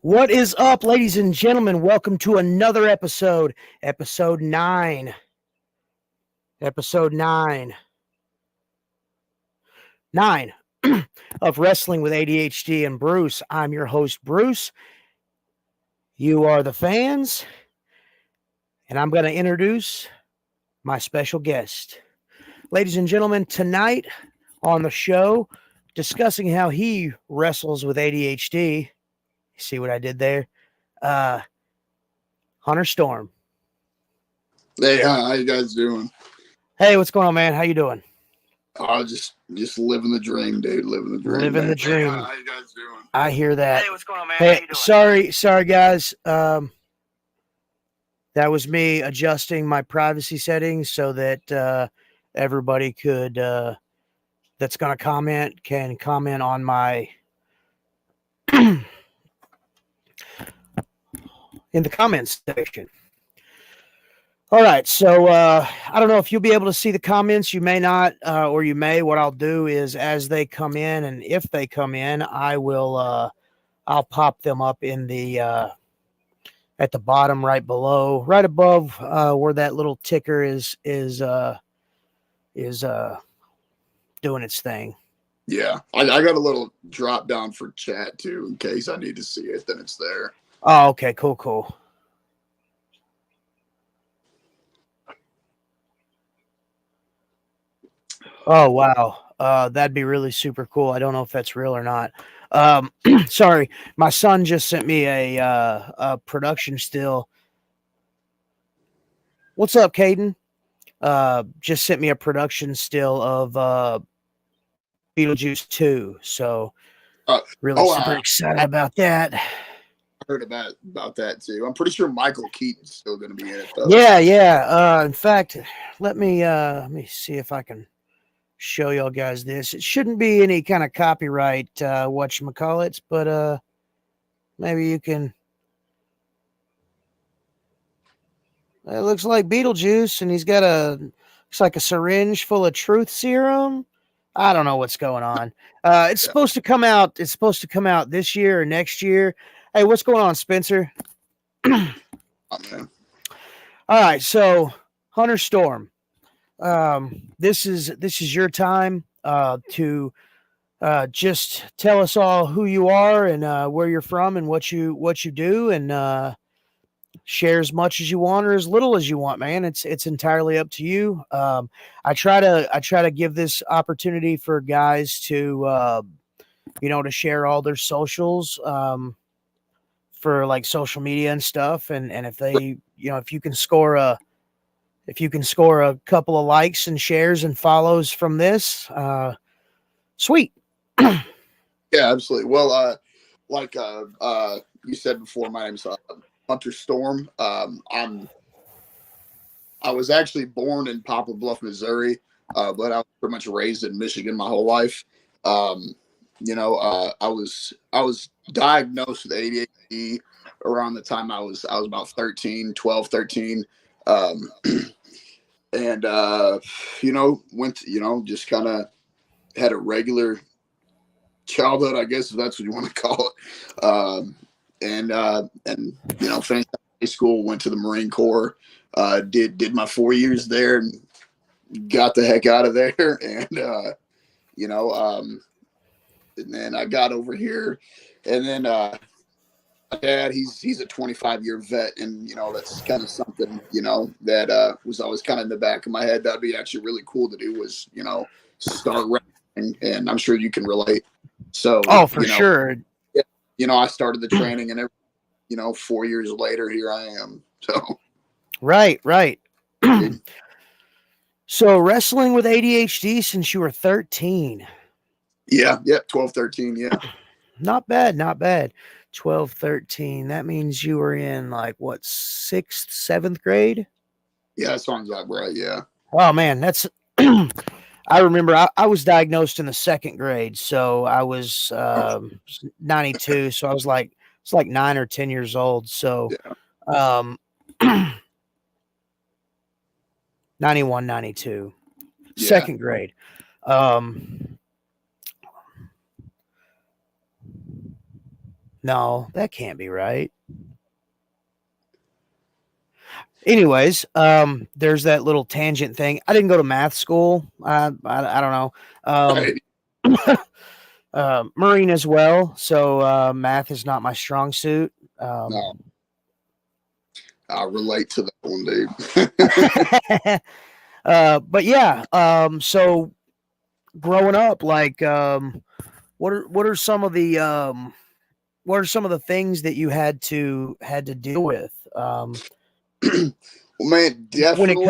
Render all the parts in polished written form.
What is up, ladies and gentlemen? Welcome to another episode, episode 9. Episode 9. 9 of Wrestling with ADHD and Bruce. I'm your host, Bruce. You are the fans, and I'm going to introduce my special guest. Ladies and gentlemen, tonight on the show, discussing how he wrestles with ADHD. See what I did there? Hunter Storm. Hey, how you guys doing? Hey, what's going on, man? How you doing? Oh, just living the dream, dude. Living the dream. Living man. the dream. Hey, how you guys doing? I hear that. Hey, what's going on, man? Hey, How you doing? sorry, guys. That was me adjusting my privacy settings so that everybody could that's going to comment can comment on my in the comments section. All right, so I don't know if you'll be able to see the comments. You may not, or you may. What I'll do is, as they come in, and if they come in, I will. I'll pop them up in the at the bottom, right below, right above where that little ticker is doing its thing. Yeah, I got a little drop down for chat too, in case I need to see it. Then it's there. Oh, okay, cool. Oh, wow. That'd be really super cool. I don't know if that's real or not. Sorry, my son just sent me a production still. What's up, Caden? Just sent me a production still of Beetlejuice 2. So really super excited about that. I heard about that too. I'm pretty sure Michael Keaton's still going to be in it though. Yeah. In fact, let me see if I can show y'all guys this. It shouldn't be any kind of copyright whatchamacallits, but maybe you can. It looks like Beetlejuice, and he's got looks like a syringe full of truth serum. I don't know what's going on. It's supposed to come out. It's supposed to come out this year or next year. Hey, what's going on, Spencer? Okay. All right, so Hunter Storm. This is your time to just tell us all who you are and where you're from and what you do, and share as much as you want or as little as you want, man. It's entirely up to you. I try to give this opportunity for guys to to share all their socials for like social media and stuff, and if they if you can score a couple of likes and shares and follows from this, sweet. Yeah, absolutely. Well, like you said before, my name's Hunter Storm. I was actually born in Poplar Bluff, Missouri, but I was pretty much raised in Michigan my whole life. I was diagnosed with ADHD around the time I was about 12, 13. And went to, just kind of had a regular childhood, I guess, if that's what you want to call it. And finished high school, went to the Marine Corps, did my 4 years there and got the heck out of there. And and then I got over here, and then my dad, he's a 25-year vet, and that's kind of something that was always kind of in the back of my head. That'd be actually really cool to do, was start wrestling, and I'm sure you can relate. So for sure. I started the training, and 4 years later, here I am. So right. So wrestling with ADHD since you were 13. Yeah, 12, 13, yeah. Not bad. 12, 13. That means you were in like what, 6th, 7th grade? Yeah, that sounds like right, yeah. Oh man, that's I remember I was diagnosed in the 2nd grade, so I was 92, so I was like 9 or 10 years old. So 91, 92. Yeah. 2nd grade. No, that can't be right. Anyways, there's that little tangent thing. I didn't go to math school. I don't know. Right? Marine as well, so math is not my strong suit. No, I relate to that one, dude. But yeah, so growing up, like, what are some of the what are some of the things that you had to deal with Well, man, definitely.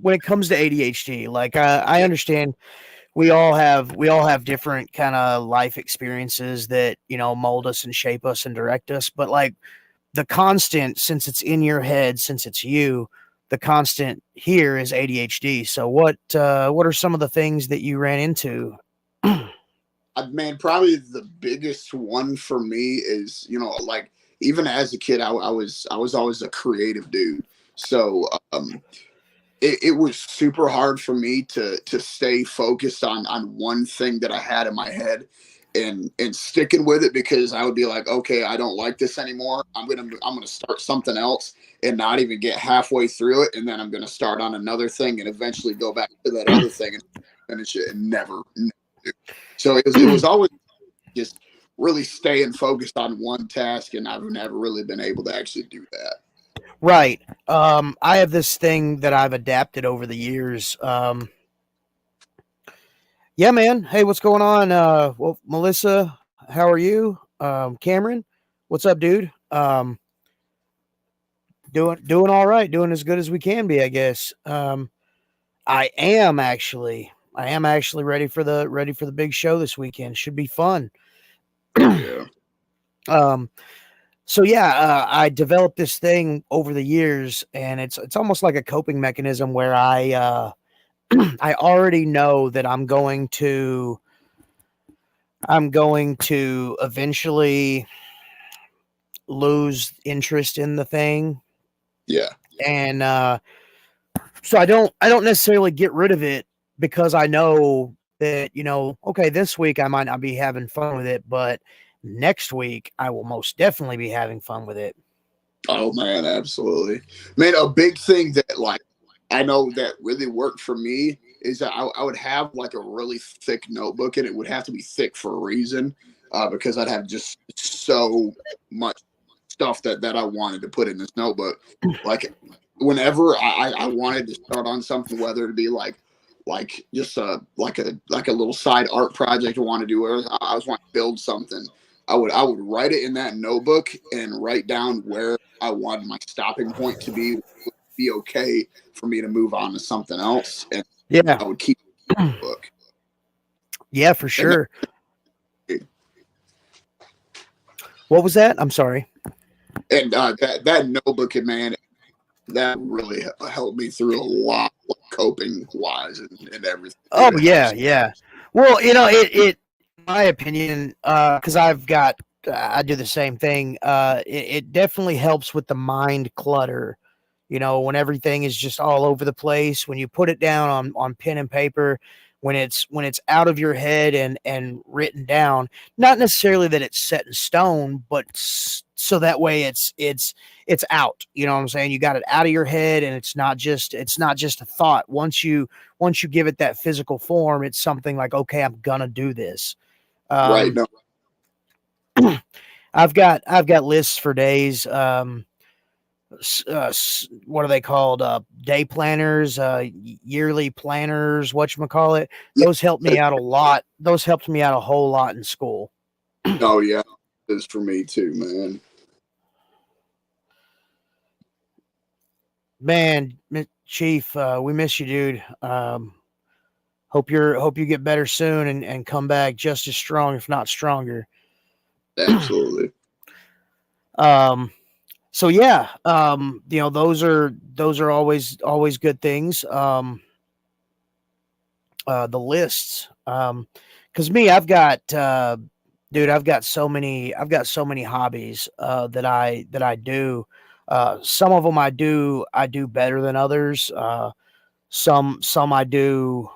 when it comes to ADHD? Like, I Yeah, understand we all have different kind of life experiences that mold us and shape us and direct us, but like the constant, since it's in your head, since it's you, the constant here is ADHD. So what are some of the things that you ran into? man, probably the biggest one for me is, like, even as a kid, I was always a creative dude. So it was super hard for me to stay focused on one thing that I had in my head and sticking with it, because I would be like, okay, I don't like this anymore. I'm gonna start something else and not even get halfway through it, and then I'm gonna start on another thing and eventually go back to that other thing and finish it and never do. So it was always just really staying focused on one task, and I've never really been able to actually do that. Right. I have this thing that I've adapted over the years. Yeah, man. Hey, what's going on? Well, Melissa, how are you? Cameron, what's up, dude? Doing all right, doing as good as we can be, I guess. I am actually ready for the big show this weekend. Should be fun. Oh yeah. Um, so yeah, I developed this thing over the years, and it's almost like a coping mechanism where I already know that I'm going to eventually lose interest in the thing, Yeah. and so I don't necessarily get rid of it, because I know that okay, this week I might not be having fun with it, but next week I will most definitely be having fun with it. Oh man, absolutely. Man, a big thing that, like, I know that really worked for me is that I would have like a really thick notebook, and it would have to be thick for a reason, because I'd have just so much stuff that I wanted to put in this notebook. Like, whenever I wanted to start on something, whether it be like just a little side art project I want to do, or I was wanting to build something, I would write it in that notebook and write down where I wanted my stopping point to be okay for me to move on to something else, and Yeah. I would keep the book. Yeah, for And sure. What was that? I'm sorry. that notebook, man, that really helped me through a lot, coping wise and everything. Oh It yeah, helps. yeah. Well, in my opinion, because I do the same thing. It definitely helps with the mind clutter. When everything is just all over the place, when you put it down on pen and paper, when it's out of your head and written down, not necessarily that it's set in stone, but so that way it's out. You know what I'm saying? You got it out of your head, and it's not just a thought. Once you give it that physical form, it's something like, okay, I'm gonna do this. Right. Um, No. I've got lists for days. What are they called? Day planners, yearly planners, whatchamacallit. Yeah. Those helped me out a lot. Those helped me out a whole lot in school. Oh yeah. It's for me too, man. Man, Chief, we miss you, dude. Hope you get better soon and come back just as strong, if not stronger. Absolutely. Um, so yeah, those are always good things. The lists, because me, I've got so many hobbies that I do. Some of them I do better than others. Some I do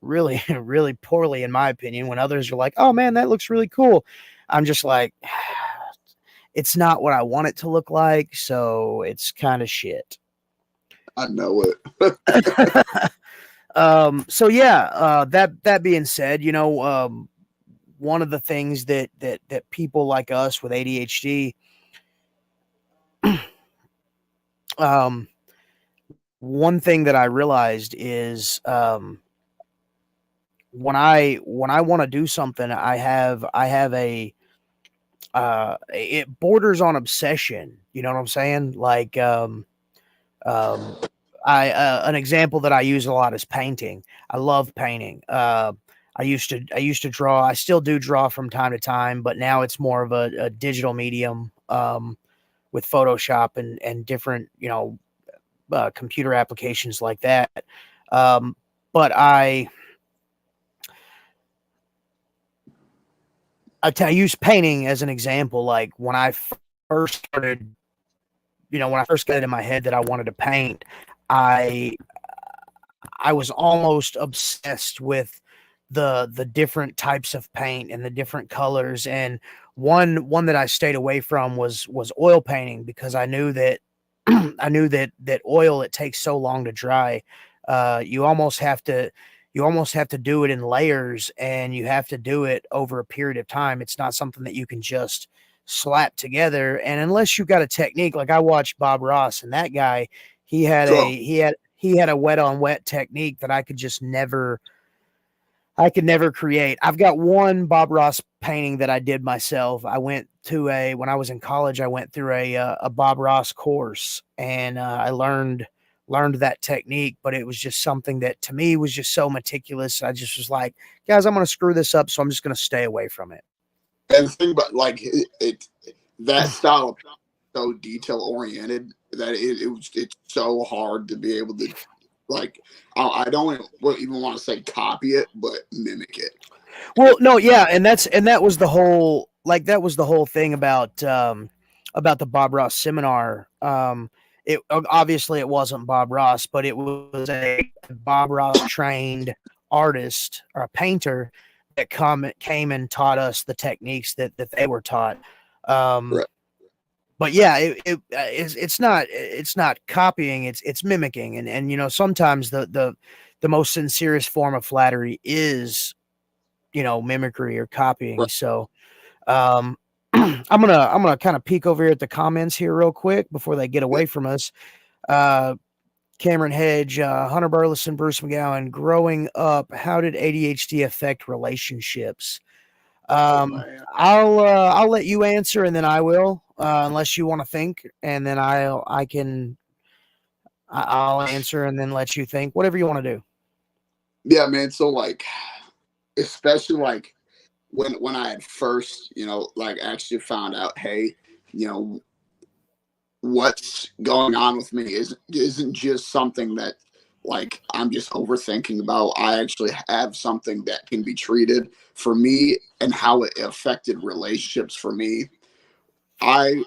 really really poorly, in my opinion. When others are like, oh man, that looks really cool, I'm just like, it's not what I want it to look like, so it's kind of shit. I know it. So yeah, that being said, one of the things that people like us with ADHD, um, one thing that I realized is when I want to do something, I have a it borders on obsession. You know what I'm saying? Like um, I an example that I use a lot is painting. I love painting. I used to draw. I still do draw from time to time, but now it's more of a digital medium with Photoshop and different computer applications like that. Um, but I use painting as an example. Like when I first started, when I first got it in my head that I wanted to paint, I I was almost obsessed with the different types of paint and the different colors. And one that I stayed away from was oil painting, because I knew that I knew that oil, it takes so long to dry. You almost have to do it in layers, and you have to do it over a period of time. It's not something that you can just slap together. And unless you've got a technique, like I watched Bob Ross, and that guy, he had Cool. a he had a wet on wet technique that I could never create. I've got one Bob Ross painting that I did myself. When I was in college, I went through a Bob Ross course, and I learned that technique, but it was just something that to me was just so meticulous. I just was like, guys, I'm going to screw this up, so I'm just going to stay away from it. And the thing about like that style of so detail oriented that it's so hard to be able to like I don't even want to say copy it, but mimic it. Well, no, yeah, and that was the whole thing about the Bob Ross seminar. It obviously it wasn't Bob Ross, but it was a Bob Ross trained artist or a painter that came and taught us the techniques that they were taught. Right. But yeah, it's not copying, it's mimicking, and sometimes the most sincerest form of flattery is mimicry or copying. Right. So I'm gonna kind of peek over here at the comments here real quick before they get away from us. Cameron Hedge, Hunter Burleson, Bruce McGowan. Growing up, how did ADHD affect relationships? Man. I'll let you answer, and then I will, unless you want to think, and then I'll answer and then let you think. Whatever you want to do. Yeah, man. So like, especially like when I had first, like actually found out, hey, you know, what's going on with me isn't just something that like I'm just overthinking about. I actually have something that can be treated for me, and how it affected relationships for me. I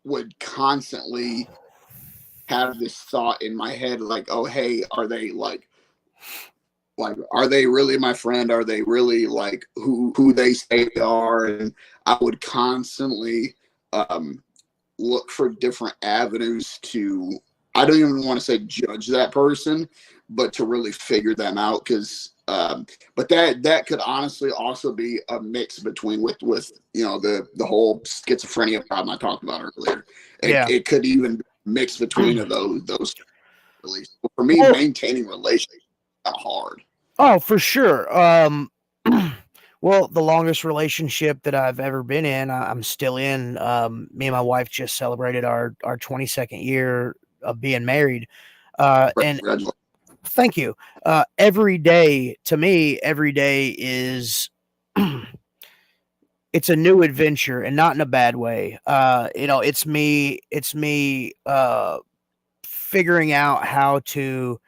would constantly have this thought in my head like, oh hey, are they like are they really my friend? Are they really like who they say they are? And I would constantly um look for different avenues to, I don't even want to say judge that person, but to really figure them out. Because but that could honestly also be a mix between with the whole schizophrenia problem I talked about earlier. Yeah. It could even mix between those really. For me, Well, maintaining relationships is hard. oh, for sure. Well, the longest relationship that I've ever been in, I'm still in. Me and my wife just celebrated our 22nd year of being married. And Congratulations. thank you. Every day, to me, every day is it's a new adventure, and not in a bad way. It's me figuring out how to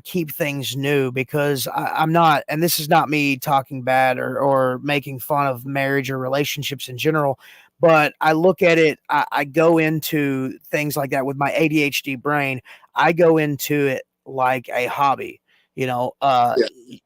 keep things new, because I'm not, and this is not me talking bad or making fun of marriage or relationships in general, but I look at it, I go into things like that with my ADHD brain. I go into it like a hobby. Yeah.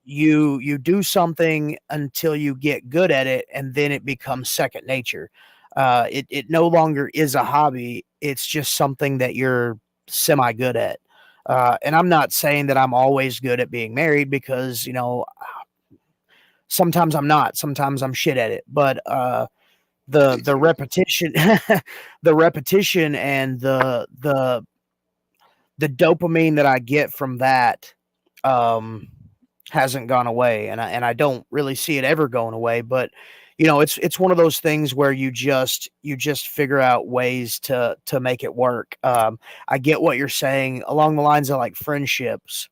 You do something until you get good at it, and then it becomes second nature. It no longer is a hobby. It's just something that you're semi good at. And I'm not saying that I'm always good at being married, because sometimes I'm not. Sometimes I'm shit at it. But the repetition, the repetition, and the dopamine that I get from that um, hasn't gone away, and I don't really see it ever going away. But it's one of those things where you just figure out ways to make it work. I get what you're saying along the lines of like friendships,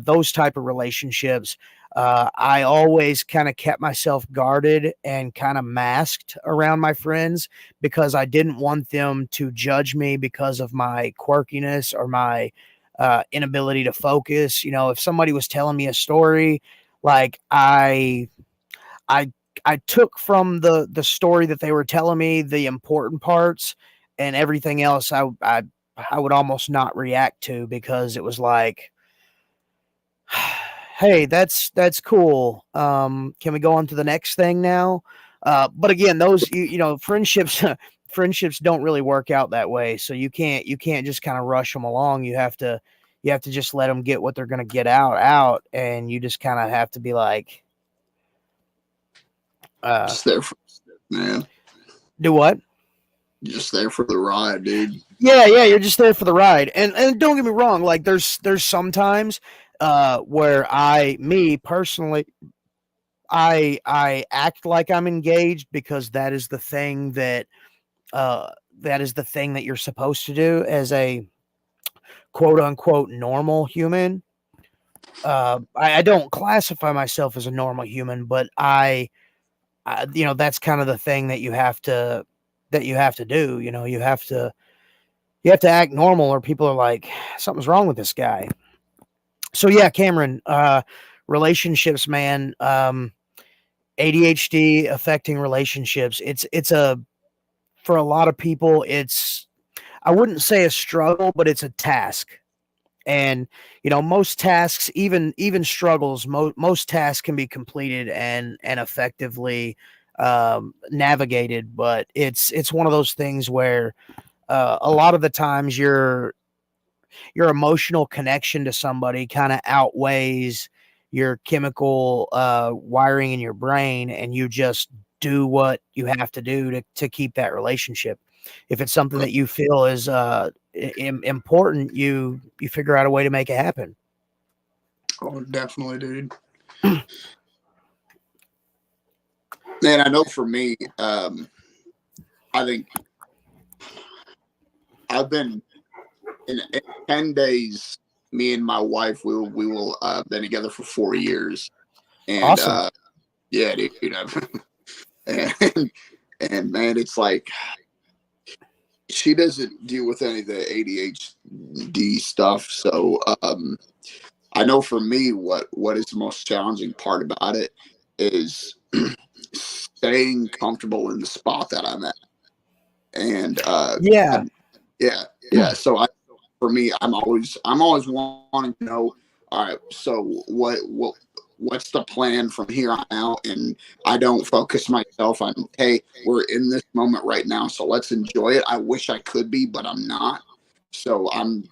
those type of relationships. I always kind of kept myself guarded and kind of masked around my friends, because I didn't want them to judge me because of my quirkiness or my inability to focus. If somebody was telling me a story, like I I took from the story that they were telling me the important parts, and everything else I would almost not react to, because it was like, hey, that's cool. Can we go on to the next thing now? But again, those friendships friendships don't really work out that way. So you can't just kind of rush them along. You have to just let them get what they're going to get out, and you just kind of have to be like, Just there for man. do what? You're just there for the ride, dude. Yeah, you're just there for the ride. And don't get me wrong, like there's sometimes where me personally, I act like I'm engaged, because that is the thing that you're supposed to do as a quote unquote normal human. I don't classify myself as a normal human, but that's kind of the thing that you have to do. You have to act normal, or people are like, something's wrong with this guy. So yeah, Cameron, relationships, man. ADHD affecting relationships. It's for a lot of people, it's, I wouldn't say a struggle, but it's a task. And most tasks, even struggles, most tasks can be completed and effectively navigated. But it's one of those things where a lot of the times your emotional connection to somebody kind of outweighs your chemical wiring in your brain, and you just do what you have to do to keep that relationship. If it's something that you feel is important, you figure out a way to make it happen. Oh, definitely, dude. Man, I know for me, I think I've been in 10 days. Me and my wife, we will been together for 4 years, and Awesome. yeah, dude. And and man, it's like she doesn't deal with any of the ADHD stuff. So I know for me, what is the most challenging part about it is staying comfortable in the spot that I'm at. And Yeah. yeah. So for me, I'm always wanting to know. All right, so what's the plan from here on out? And I don't focus myself on, hey, we're in this moment right now, so let's enjoy it. I wish I could be, but I'm not. So I'm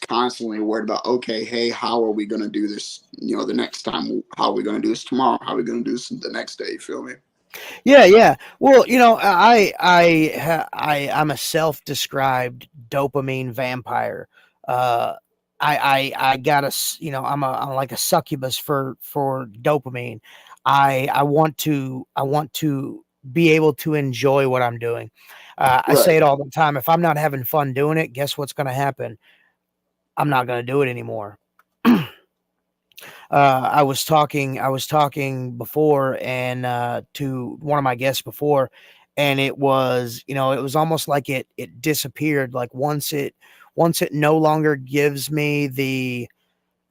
constantly worried about, okay, hey, how are we going to do this? The next time, how are we going to do this tomorrow? How are we going to do this the next day? You feel me? Yeah. Well, I'm a self-described dopamine vampire. Uh, I got I'm like a succubus for dopamine. I want to be able to enjoy what I'm doing. I say Right. it all the time. If I'm not having fun doing it, guess what's going to happen? I'm not going to do it anymore. I was talking before, and to one of my guests before, and it was almost like it disappeared. Like once it no longer gives me the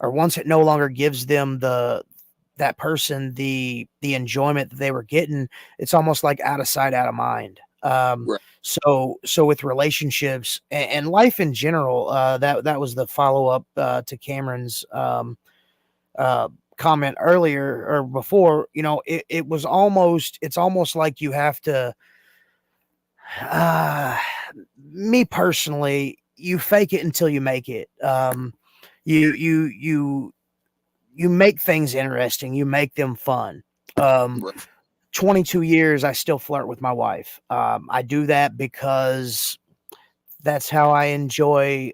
or once it no longer gives them that person the enjoyment that they were getting, it's almost like out of sight, out of mind. Right. So with relationships and life in general, that was the follow up to Cameron's uh, comment earlier or before. It's almost like you have to Uh, Me personally, you fake it until you make it. You you you you make things interesting. You make them fun. Um, Right. 22 years, I still flirt with my wife. I do that because that's how I enjoy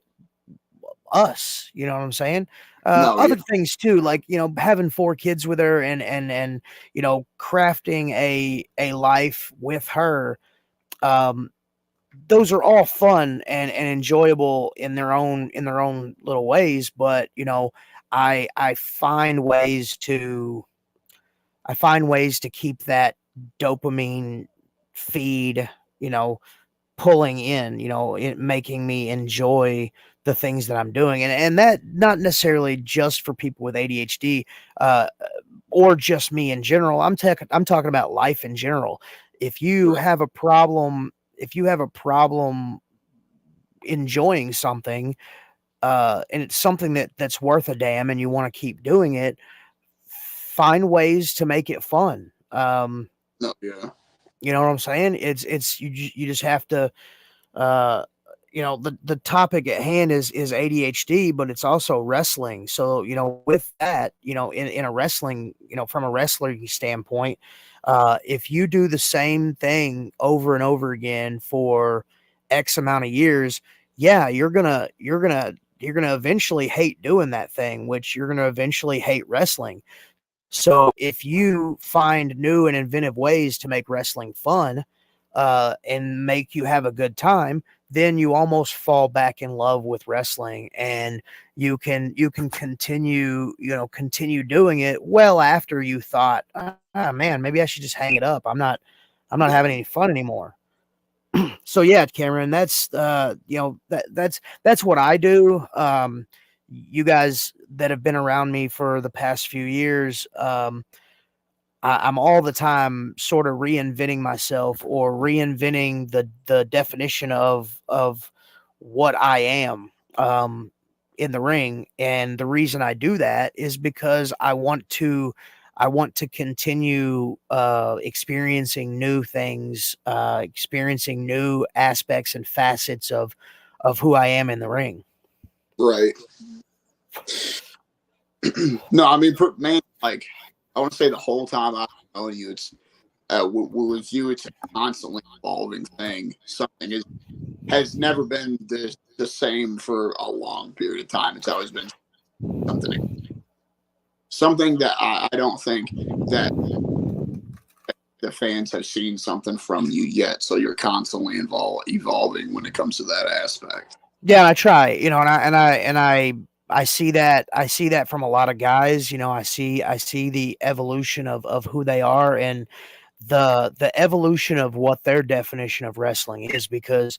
us. You know what I'm saying? No, yeah, Other things too, like having 4 kids with her, and crafting a life with her. Um, those are all fun and enjoyable in their own little ways. But I find ways to keep that dopamine feed, you know, pulling in, it making me enjoy the things that I'm doing. And that not necessarily just for people with ADHD, uh, or just me in general. I'm talking about life in general. If you right. have a problem, if you have a problem enjoying something, and it's something that's worth a damn, and you want to keep doing it, find ways to make it fun. No, yeah, You know what I'm saying? You just have to. Uh, the topic at hand is ADHD, but it's also wrestling. So with that, in a wrestling, from a wrestling standpoint, if you do the same thing over and over again for X amount of years, yeah, you're gonna eventually hate doing that thing, which you're gonna eventually hate wrestling. So if you find new and inventive ways to make wrestling fun, and make you have a good time, then you almost fall back in love with wrestling, and you can continue doing it well after you thought, man, maybe I should just hang it up. I'm not having right, any fun anymore. So yeah, Cameron, that's what I do. You guys that have been around me for the past few years, I'm all the time sort of reinventing myself, or reinventing the definition of what I am, in the ring. And the reason I do that is because I want to continue experiencing new things, experiencing new aspects and facets of who I am in the ring. right. No, I mean, man, like I want to say the whole time I've known you, it's with you, it's a constantly evolving thing. Something has never been the same for a long period of time. It's always been something something that I don't think that the fans have seen something from you yet. So you're constantly evolving when it comes to that aspect. Yeah, I try, and I see that from a lot of guys. I see the evolution of who they are, and the evolution of what their definition of wrestling is. Because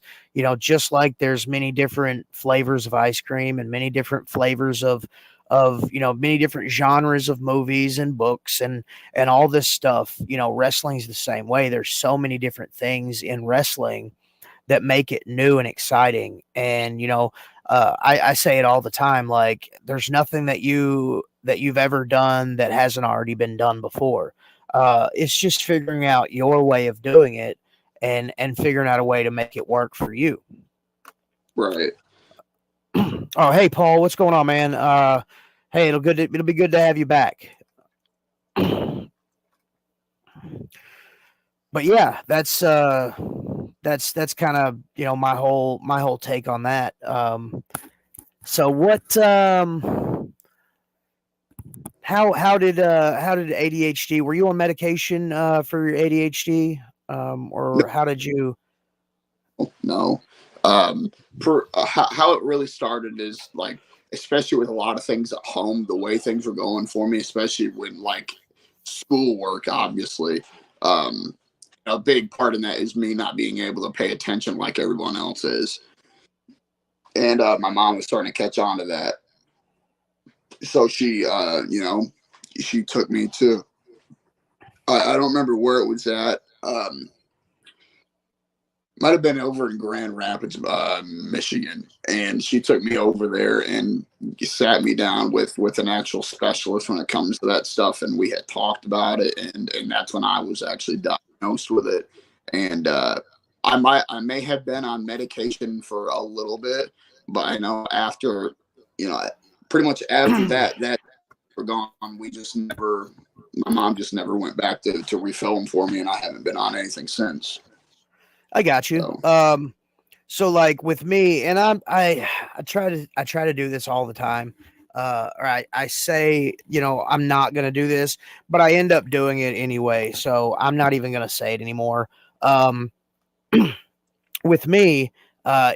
just like there's many different flavors of ice cream, and many different flavors of many different genres of movies and books, and all this stuff. Wrestling's the same way. There's so many different things in wrestling that make it new and exciting. And I say it all the time. Like, there's nothing that you've ever done that hasn't already been done before. It's just figuring out your way of doing it, and figuring out a way to make it work for you. Right. Oh, hey Paul, what's going on, man? Hey, it'll be good to have you back. But yeah, that's kind of my whole take on that. So what how did ADHD, were you on medication for your ADHD, or how did you? No. For how it really started is like, especially with a lot of things at home, the way things were going for me, especially when like schoolwork, obviously. Um, a big part in that is me not being able to pay attention like everyone else is. And my mom was starting to catch on to that. So she took me to, I don't remember where it was at. Might have been over in Grand Rapids, Michigan, and she took me over there and sat me down with an actual specialist when it comes to that stuff, and we had talked about it, and that's when I was actually diagnosed with it, and I may have been on medication for a little bit, but I know after, pretty much after that were gone, we just never, my mom just never went back to refill them for me, and I haven't been on anything since. I got you. So like with me, and I try to do this all the time. Or I say, I'm not going to do this, but I end up doing it anyway. So I'm not even going to say it anymore. With me,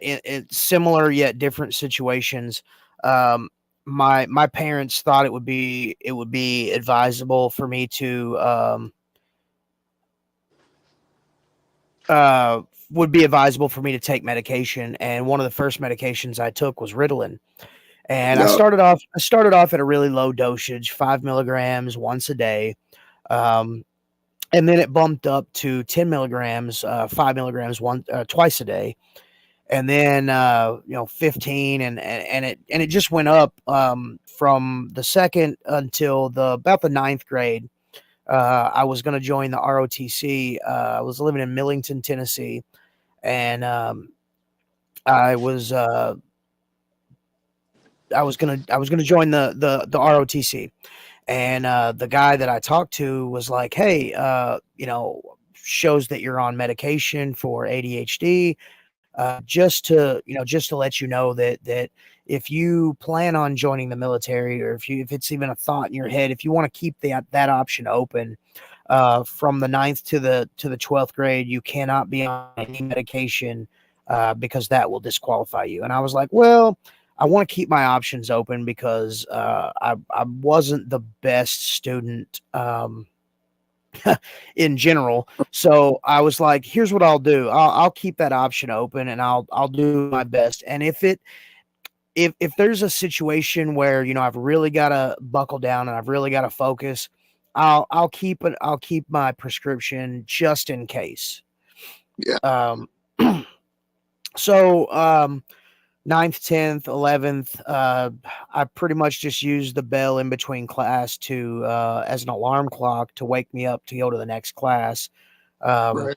in similar yet different situations, my parents thought it would be advisable for me to take medication, and one of the first medications I took was Ritalin. And I No. started off at a really low dosage, 5 milligrams once a day. And then it bumped up to 10 milligrams, 5 milligrams twice a day. And then, 15, and it just went up, from the second until about the ninth grade. I was going to join the ROTC. I was living in Millington, Tennessee, and I was gonna join the ROTC, and the guy that I talked to was like, "Hey, shows that you're on medication for ADHD. Just to let you know that if you plan on joining the military, or if it's even a thought in your head, if you want to keep that option open, from the ninth to the 12th grade, you cannot be on any medication, because that will disqualify you." And I was like, well, I want to keep my options open because I wasn't the best student, in general. So I was like, here's what I'll do. I'll keep that option open, and I'll do my best. And if there's a situation where, I've really got to buckle down and I've really got to focus, I'll keep my prescription just in case. Yeah. So, 9th, 10th, 11th, I pretty much just used the bell in between class to as an alarm clock to wake me up to go to the next class. Right.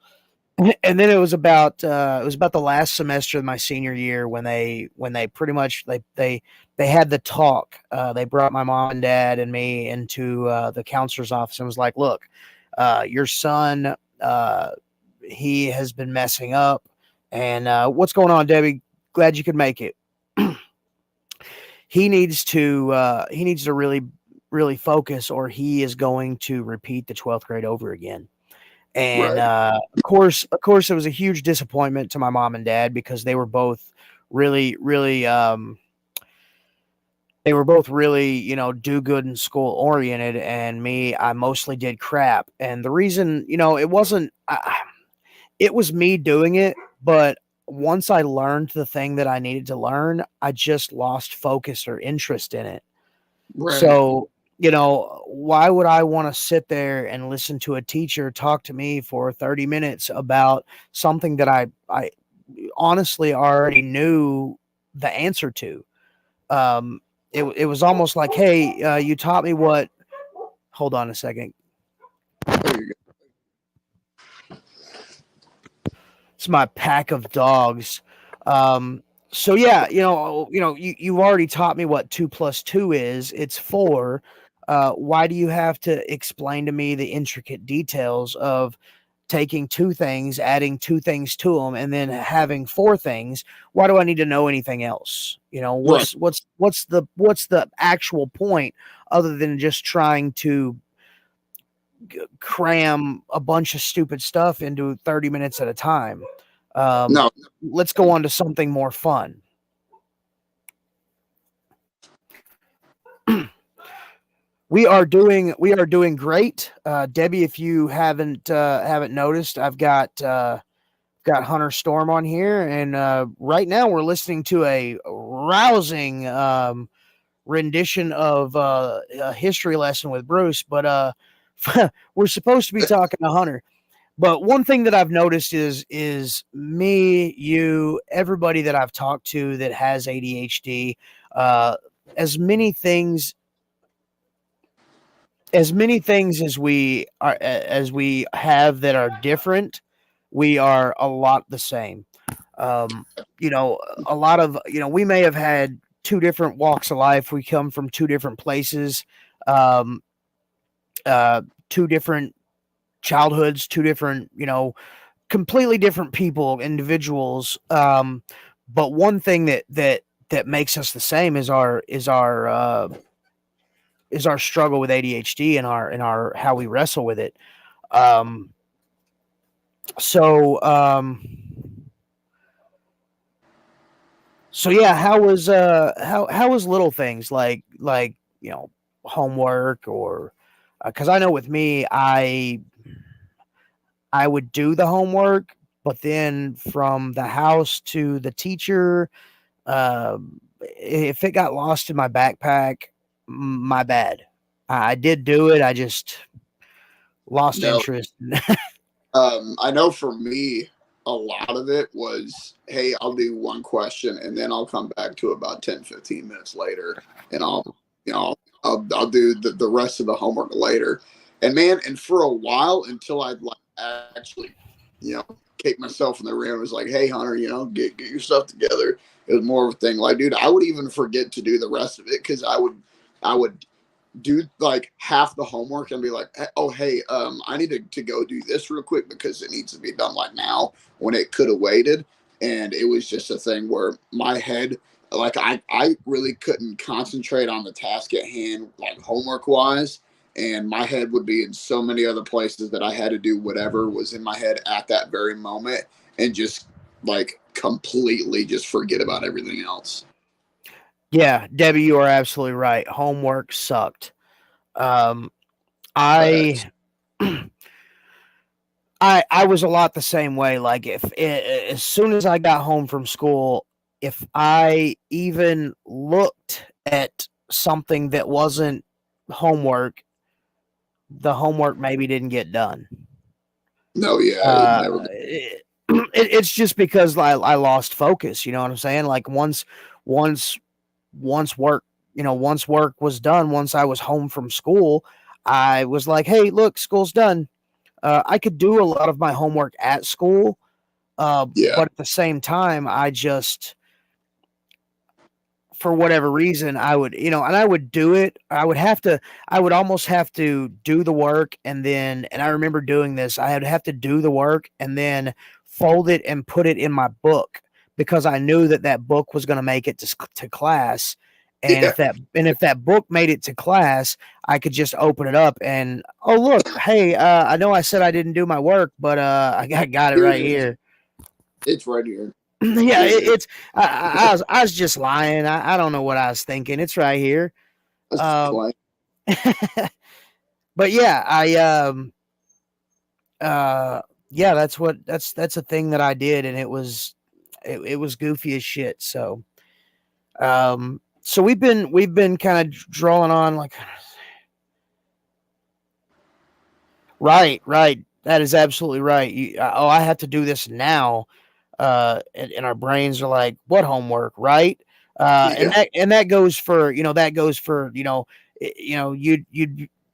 And then it was about the last semester of my senior year when they pretty much they had the talk. They brought my mom and dad and me into the counselor's office and was like, "Look, your son, he has been messing up, and what's going on, Debbie? Glad you could make it. He needs to really focus, or he is going to repeat the 12th grade over again." And Right. of course, it was a huge disappointment to my mom and dad because they were both really, really, do good in school oriented, and me, I mostly did crap. And the reason, it wasn't, it was me doing it, but once I learned the thing that I needed to learn, I just lost focus or interest in it. Right. So, why would I want to sit there and listen to a teacher talk to me for 30 minutes about something that I honestly already knew the answer to? It was almost like, hey, you taught me what. Hold on a second. There you go. It's my pack of dogs. So yeah, you've already taught me what 2 plus 2 is. It's 4. Why do you have to explain to me the intricate details of taking 2 things, adding 2 things to them, and then having 4 things? Why do I need to know anything else? Right. What's the actual point other than just trying to cram a bunch of stupid stuff into 30 minutes at a time? No. Let's go on to something more fun. We are doing great, Debbie. If you haven't noticed, I've got Hunter Storm on here, and right now we're listening to a rousing rendition of a history lesson with Bruce. But we're supposed to be talking to Hunter. But one thing that I've noticed is me, you, everybody that I've talked to that has ADHD, as many things as we have that are different, we are a lot the same. Um, a lot of, we may have had two different walks of life. We come from two different places, um, two different childhoods, two different, completely different people, individuals. But one thing that makes us the same is our struggle with ADHD and our how we wrestle with it. Um, so so yeah, how was little things like homework or because I know with me I would do the homework, but then from the house to the teacher, if it got lost in my backpack, my bad. I did do it. I just lost No, interest. I know for me, a lot of it was, hey, I'll do one question and then I'll come back to about 10, 15 minutes later and I'll do the rest of the homework later. And man, and for a while until I'd like actually, kick myself in the rear and was like, hey, Hunter, get your stuff together. It was more of a thing like, dude, I would even forget to do the rest of it because I would do like half the homework and be like, oh, hey, I need to go do this real quick because it needs to be done like now when it could have waited. And it was just a thing where my head, like I really couldn't concentrate on the task at hand, like homework wise. And my head would be in so many other places that I had to do whatever was in my head at that very moment and just like completely just forget about everything else. Yeah, Debbie, you are absolutely right. Homework sucked. Um, I Facts. I was a lot the same way. Like if as soon as I got home from school, if I even looked at something that wasn't homework, the homework maybe didn't get done. No, yeah, it never. It's just because I lost focus. You know what I'm saying? Like once once work once work was done, once I was home from school, I was like, hey, look, school's done. I could do a lot of my homework at school, Yeah, but at the same time, I just, for whatever reason, I would, and I would do it. I would almost have to do the work. And I remember doing this, I would have to do the work and then fold it and put it in my book because I knew that book was going to make it to class. And yeah, if that book made it to class, I could just open it up and, oh look, hey, I know I said I didn't do my work, but I got it here right it is. here. It's right here. Yeah, Here it is. it's I was just lying. I don't know what I was thinking. It's right here. That's just Um, plain. but yeah, uh yeah, that's a thing that I did, and it was goofy as shit. So we've been kind of drawing on like right. That is absolutely right. I have to do this now. And our brains are like, what homework, right? And Yeah, that goes for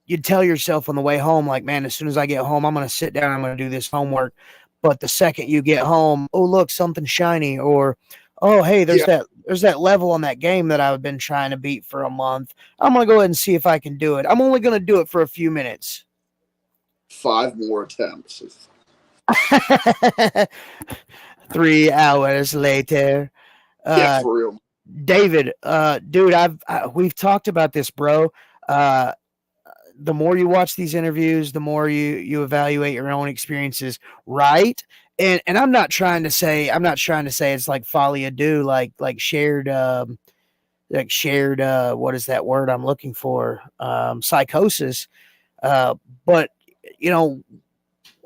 you'd tell yourself on the way home, like, man, as soon as I get home, I'm gonna sit down, I'm gonna do this homework. But the second you get home, oh look, something shiny, or oh hey, yeah. there's that level on that game that I've been trying to beat for a month. I'm gonna go ahead and see if I can do it. I'm only gonna do it for a few minutes. 5 more attempts. 3 hours later. Yeah, Uh, for real. David, dude, we've talked about this, bro. Uh, the more you watch these interviews, the more you evaluate your own experiences, right? And I'm not trying to say it's like folie à deux, like shared what is that word I'm looking for? Psychosis. But you know,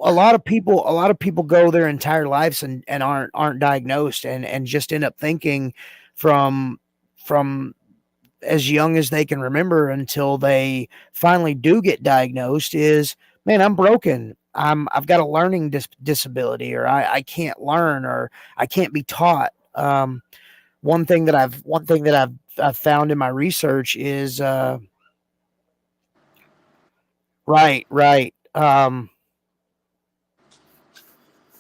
a lot of people go their entire lives and aren't diagnosed and just end up thinking from as young as they can remember until they finally do get diagnosed is, man, I'm broken. I've got a learning disability, or I can't learn, or I can't be taught. One thing that I've found in my research is right.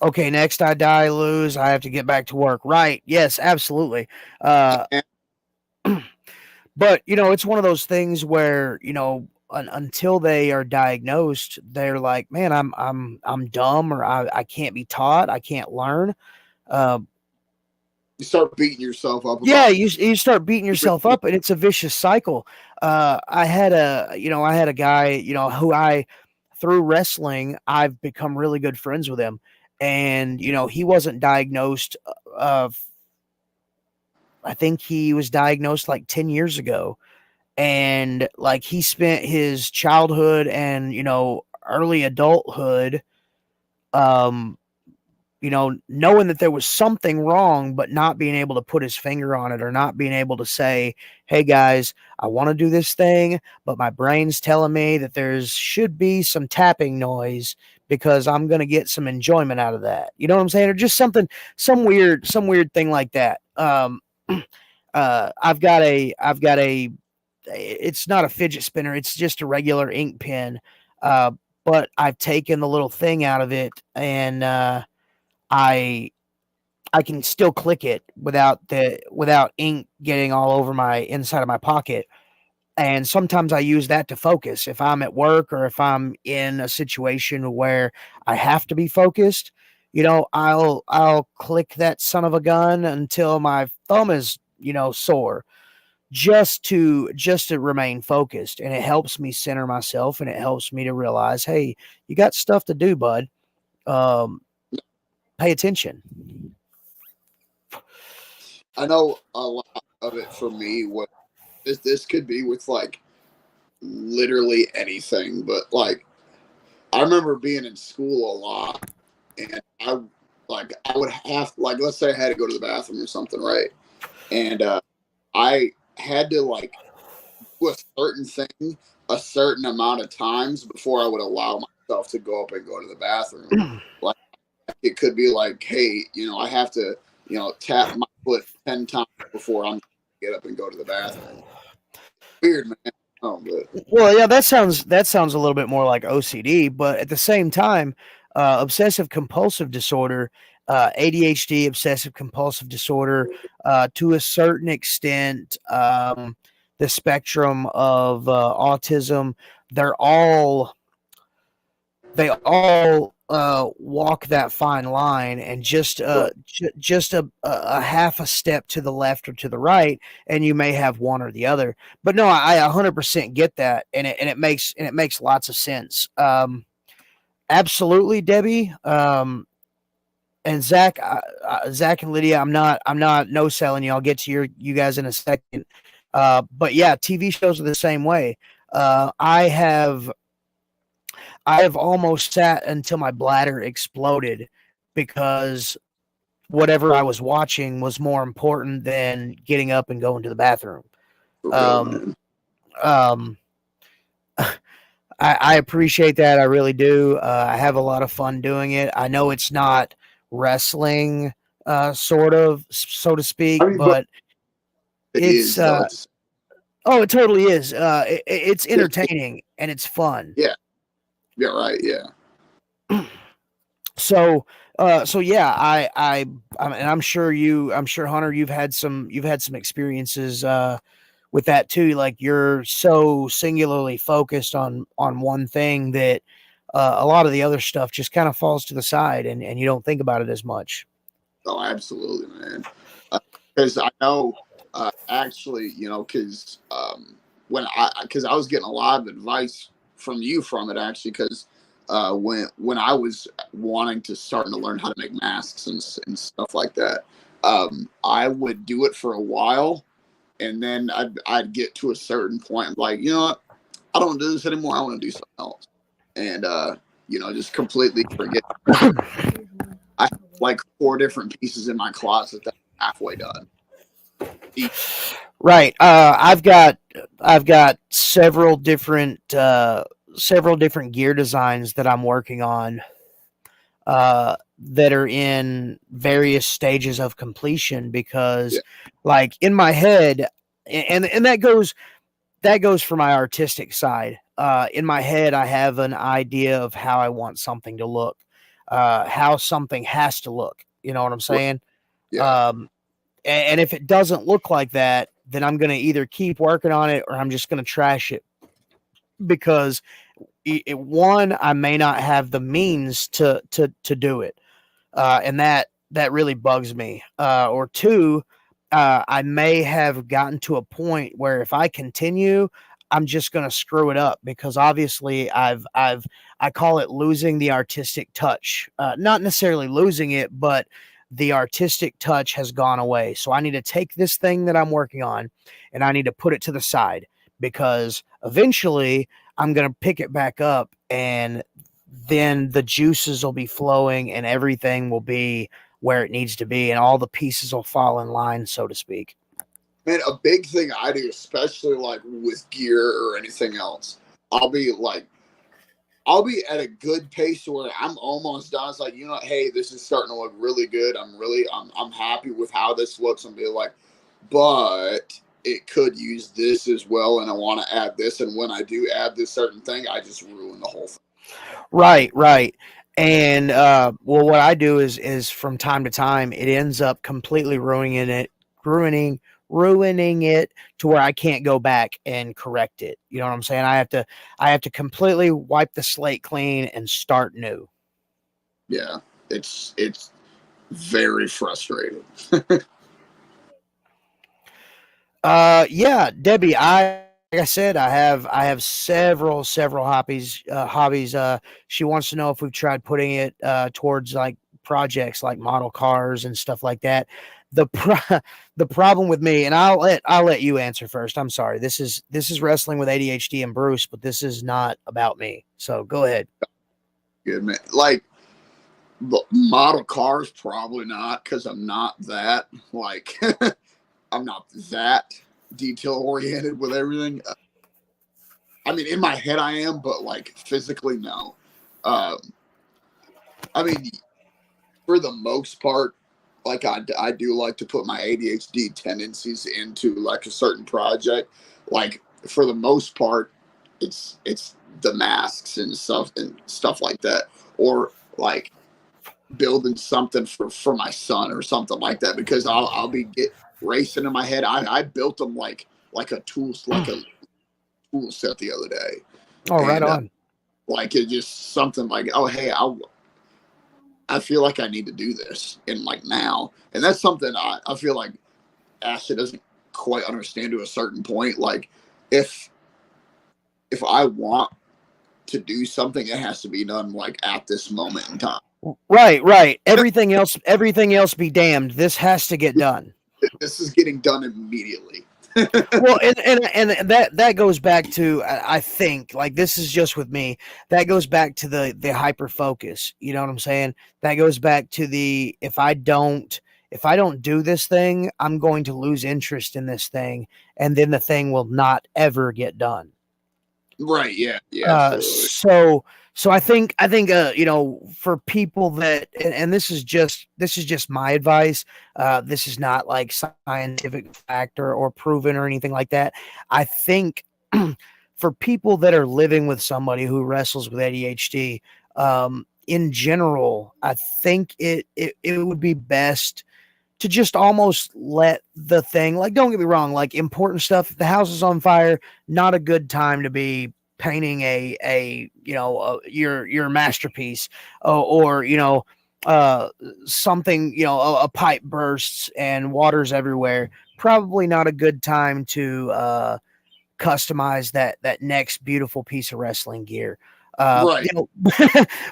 Okay, next I die, lose. I have to get back to work. Right? Yes, absolutely. Uh, And but it's one of those things where until they are diagnosed, they're like, man, I'm dumb, or I can't be taught, I can't learn. Uh, you start beating yourself up yeah, about you start beating yourself it. up, and it's a vicious cycle. I had a guy, who I through wrestling, I've become really good friends with him, and he wasn't diagnosed. I think he was diagnosed like 10 years ago, and like he spent his childhood and early adulthood, um, knowing that there was something wrong, but not being able to put his finger on it, or not being able to say, hey guys, I want to do this thing, but my brain's telling me that there's should be some tapping noise because I'm going to get some enjoyment out of that. You know what I'm saying? Or just some weird thing like that. I've got a, it's not a fidget spinner. It's just a regular ink pen. Uh, but I've taken the little thing out of it, and, I I can still click it without ink getting all over my inside of my pocket. And sometimes I use that to focus. If I'm at work, or if I'm in a situation where I have to be focused, I'll click that son of a gun until my thumb is, sore, just to remain focused. And it helps me center myself, and it helps me to realize, hey, you got stuff to do, bud. Um, Pay attention. I know a lot of it for me was this could be with like literally anything, but like I remember being in school a lot, and I would have, like, let's say I had to go to the bathroom or something, right? And I had to like do a certain thing a certain amount of times before I would allow myself to go up and go to the bathroom. Like it could be like, hey, I have to, tap my foot 10 times before I'm get up and go to the bathroom. Weird, man. Oh, but Well, yeah, that sounds a little bit more like OCD, but at the same time, obsessive compulsive disorder, ADHD, obsessive compulsive disorder, to a certain extent, the spectrum of autism, they're all they all walk that fine line, and right. just a half a step to the left or to the right, and you may have one or the other. But no, I 100% get that, and it makes lots of sense. Absolutely, Debbie. And Zach, Zach and Lydia, I'm not no selling you. I'll get to you guys in a second. But yeah, TV shows are the same way. I have almost sat until my bladder exploded because whatever I was watching was more important than getting up and going to the bathroom. For real, Um, man. um, I appreciate that. I really do. I have a lot of fun doing it. I know it's not wrestling, sort of, so to speak, I mean, but but it it's, is though. It's oh, it totally is. It's entertaining and it's fun. yeah, yeah, right, yeah. So so yeah, and I'm sure Hunter, you've had some experiences with that too. Like you're so singularly focused on one thing that a lot of the other stuff just kind of falls to the side, and you don't think about it as much. Oh, absolutely, man. Because I know, actually, because because I was getting a lot of advice from you from it actually, because when I was wanting to starting to learn how to make masks and stuff like that, I would do it for a while, and then I'd get to a certain point, like, you know what, I don't do this anymore. I want to do something else, and just completely forget. I have like four different pieces in my closet that I'm halfway done. Right. I've got several different gear designs that I'm working on, that are in various stages of completion, Yeah. because like in my head, and that goes for my artistic side. In my head, I have an idea of how I want something to look. how something has to look. You know what I'm saying? Yeah. And if it doesn't look like that, then I'm going to either keep working on it or I'm just going to trash it because one, I may not have the means to do it, and that really bugs me. Or two, I may have gotten to a point where if I continue, I'm just going to screw it up because obviously I call it losing the artistic touch. Not necessarily losing it, but the artistic touch has gone away. So I need to take this thing that I'm working on and I need to put it to the side because eventually I'm going to pick it back up and then the juices will be flowing and everything will be where it needs to be and all the pieces will fall in line, so to speak. Man, a big thing I do, especially like with gear or anything else, I'll be at a good pace where I'm almost done. It's like, hey, this is starting to look really good. I'm happy with how this looks. And be like, but it could use this as well. And I want to add this. And when I do add this certain thing, I just ruin the whole thing. Right. And well, what I do is from time to time, it ends up completely ruining it to where I can't go back and correct it. You know what I'm saying? I have to completely wipe the slate clean and start new. Yeah, it's very frustrating. Yeah, Debbie, like I said, I have several hobbies. She wants to know if we've tried putting it towards like projects like model cars and stuff like that. The problem with me, and I'll let you answer first. I'm sorry. This is Wrestling with ADHD and Bruce, but this is not about me. So go ahead. Good man. Like model cars, probably not because I'm not that like I'm not that detail oriented with everything. I mean, in my head I am, but like physically, no. I mean, for the most part, like I do like to put my ADHD tendencies into like a certain project. Like for the most part, it's the masks and stuff like that, or like building something for my son or something like that because I'll be racing in my head. I built them like a tool set the other day. Oh, right on. Like it's just something like, oh hey, I feel like I need to do this in like now, and that's something I feel like Ashley doesn't quite understand to a certain point. Like if I want to do something, it has to be done like at this moment in time. Right. Everything else be damned. This has to get done. This is getting done immediately. Well, and that goes back to I think like this is just with me. That goes back to the hyper focus. You know what I'm saying? That goes back to the if I don't do this thing, I'm going to lose interest in this thing, and then the thing will not ever get done. Right. Yeah. So I think for people that and this is just my advice. This is not like scientific fact or proven or anything like that. I think for people that are living with somebody who wrestles with ADHD, in general, I think it would be best to just almost let the thing, like, don't get me wrong, like important stuff. If the house is on fire, not a good time to be painting your masterpiece, or something, a pipe bursts and water's everywhere. Probably not a good time to customize that next beautiful piece of wrestling gear. Right.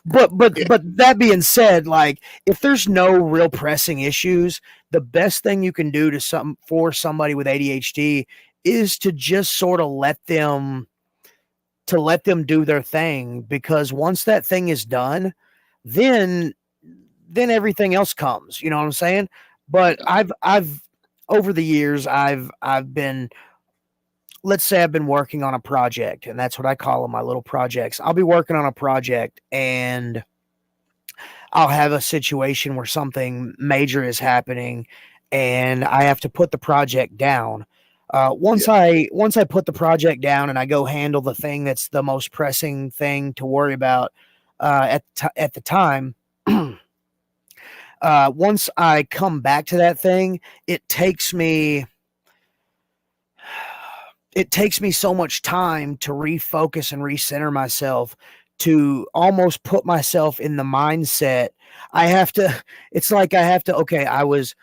But that being said, like if there's no real pressing issues, the best thing you can do for somebody with ADHD is to just sort of let them do their thing, because once that thing is done, then everything else comes. You know what I'm saying? But I've over the years, I've been, let's say I've been working on a project, and that's what I call them, my little projects. I'll be working on a project and I'll have a situation where something major is happening and I have to put the project down. Once I put the project down and I go handle the thing that's the most pressing thing to worry about at the time, Once I come back to that thing, it takes me so much time to refocus and recenter myself, to almost put myself in the mindset. I have to, it's like I have to, okay, I was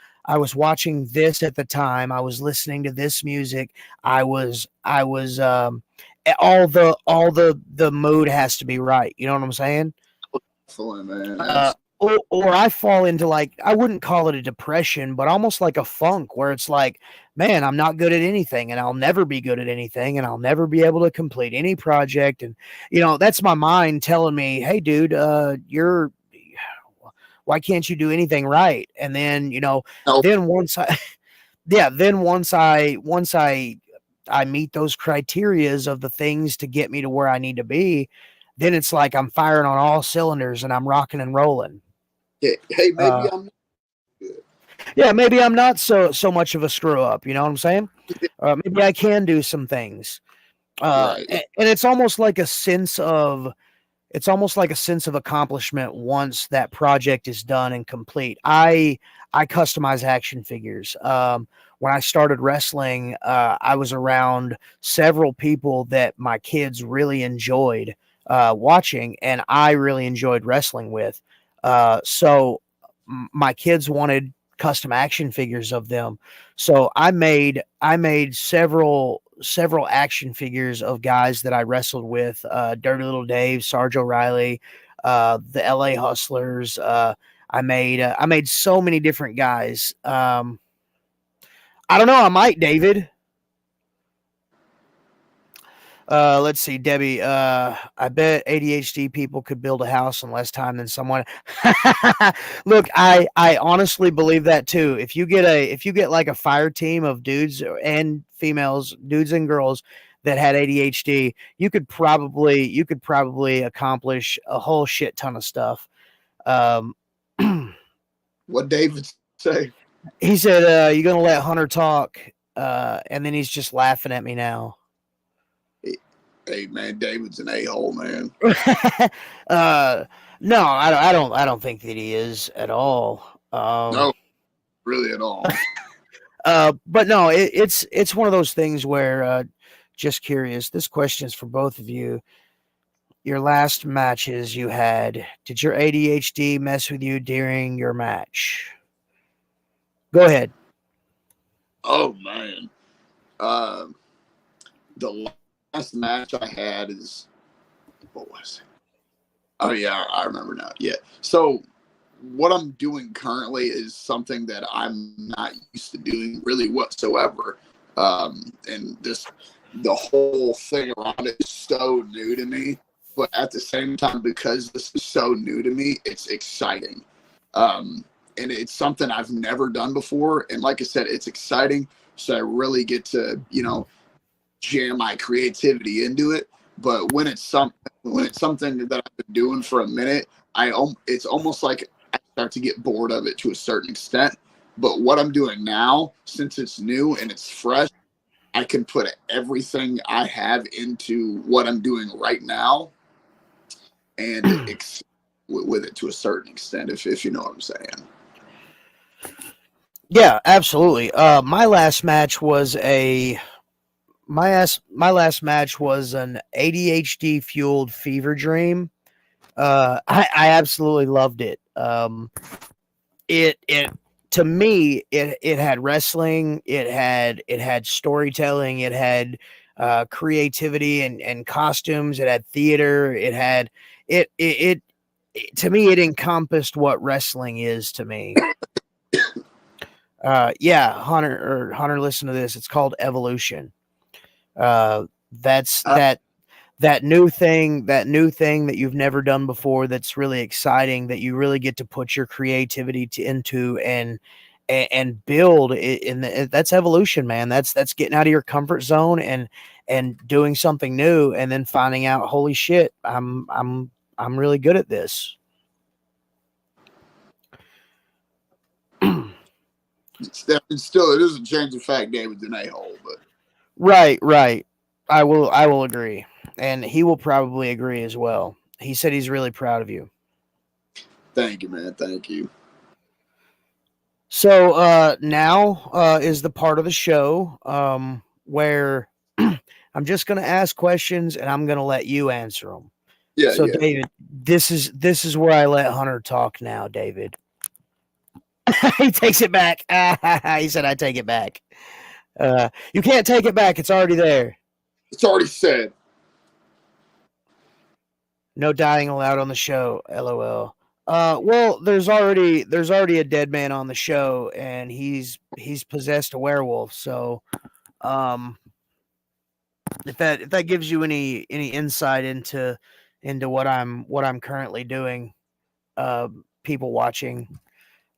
watching this at the time. I was listening to this music. I was, all the mood has to be right. You know what I'm saying? Excellent, man. Or I fall into, like, I wouldn't call it a depression, but almost like a funk where it's like, man, I'm not good at anything and I'll never be good at anything and I'll never be able to complete any project. And, that's my mind telling me, hey, dude, why can't you do anything right? And then, Nope. then once I, yeah, then once I meet those criterias of the things to get me to where I need to be, then it's like I'm firing on all cylinders and I'm rocking and rolling. Hey, maybe Uh, I'm good. yeah, maybe I'm not so much of a screw up. You know what I'm saying? Maybe I can do some things. Right. And it's almost like a sense of accomplishment once that project is done and complete. I customize action figures. When I started wrestling, I was around several people that my kids really enjoyed watching, and I really enjoyed wrestling with. So my kids wanted custom action figures of them, so I made several action figures of guys that I wrestled with, Dirty Little Dave, Sarge O'Reilly, the LA Hustlers. I made so many different guys. I don't know. I might, David. Let's see, Debbie. I bet ADHD people could build a house in less time than someone. Look, I honestly believe that too. If you get like a fire team of dudes and females, dudes and girls that had ADHD, you could probably accomplish a whole shit ton of stuff. Um, What David say? he said, "You're gonna let Hunter talk," and then he's just laughing at me now. Hey, man, David's an a-hole, man. uh, no, I don't think that he is at all. No, really at all. But no, it's one of those things where, just curious. This question is for both of you. Your last matches you had, did your ADHD mess with you during your match? Go ahead. Oh man. Um, the last match I had is what was it? Oh yeah, I remember now. Yeah. So what I'm doing currently is something that I'm not used to doing really whatsoever. And the whole thing around it is so new to me. But at the same time, because this is so new to me, it's exciting. And it's something I've never done before. And like I said, it's exciting. So I really get to, jam my creativity into it. But when it's something that I've been doing for a minute, it's almost like I start to get bored of it to a certain extent. But what I'm doing now, since it's new and it's fresh, I can put everything I have into what I'm doing right now, and with it to a certain extent, if you know what I'm saying. Yeah, absolutely. My last match was an ADHD fueled fever dream. I absolutely loved it. It to me, it had wrestling, it had storytelling, it had creativity and costumes, it had theater, it to me, it encompassed what wrestling is to me. Yeah, Hunter, listen to this. It's called Evolution. That's Uh, that new thing that you've never done before, that's really exciting, that you really get to put your creativity into and build it that's evolution, man. That's getting out of your comfort zone and doing something new, and then finding out, holy shit, I'm really good at this. it is a change of fact David's an a-hole, but Right. I will agree. And he will probably agree as well. He said he's really proud of you. Thank you, man. Thank you. So now is the part of the show where I'm just going to ask questions and I'm going to let you answer them. Yeah, So yeah. David, this is where I let Hunter talk now, David. He takes it back. He said I take it back. You can't take it back. It's already there. It's already said. No dying allowed on the show. LOL. Well, there's already a dead man on the show, and he's possessed a werewolf. So, if that gives you any insight into what I'm currently doing, people watching,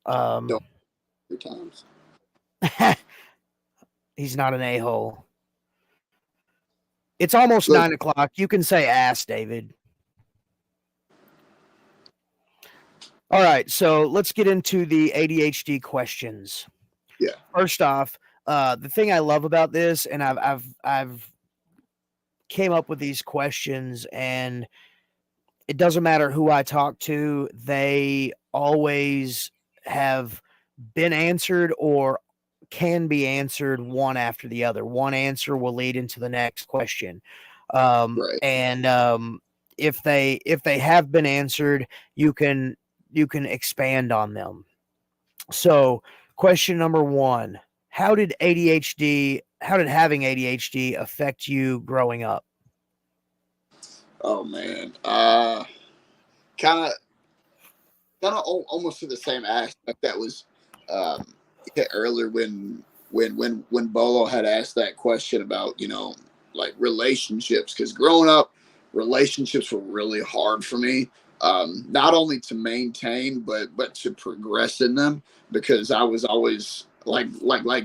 Don't 3 times. he's not an a-hole. It's almost Look, 9:00. You can say ass, David. All right, so let's get into the ADHD questions. yeah. First off, the thing I love about this, and I've came up with these questions, and it doesn't matter who I talk to, they always have been answered or can be answered one after the other. One answer will lead into the next question. Right. And if they have been answered, you can expand on them. So, question number 1, how did having ADHD affect you growing up? Oh man. Kind of almost to the same aspect that was hit earlier when Bolo had asked that question about like relationships, because growing up relationships were really hard for me, not only to maintain but to progress in them, because I was always like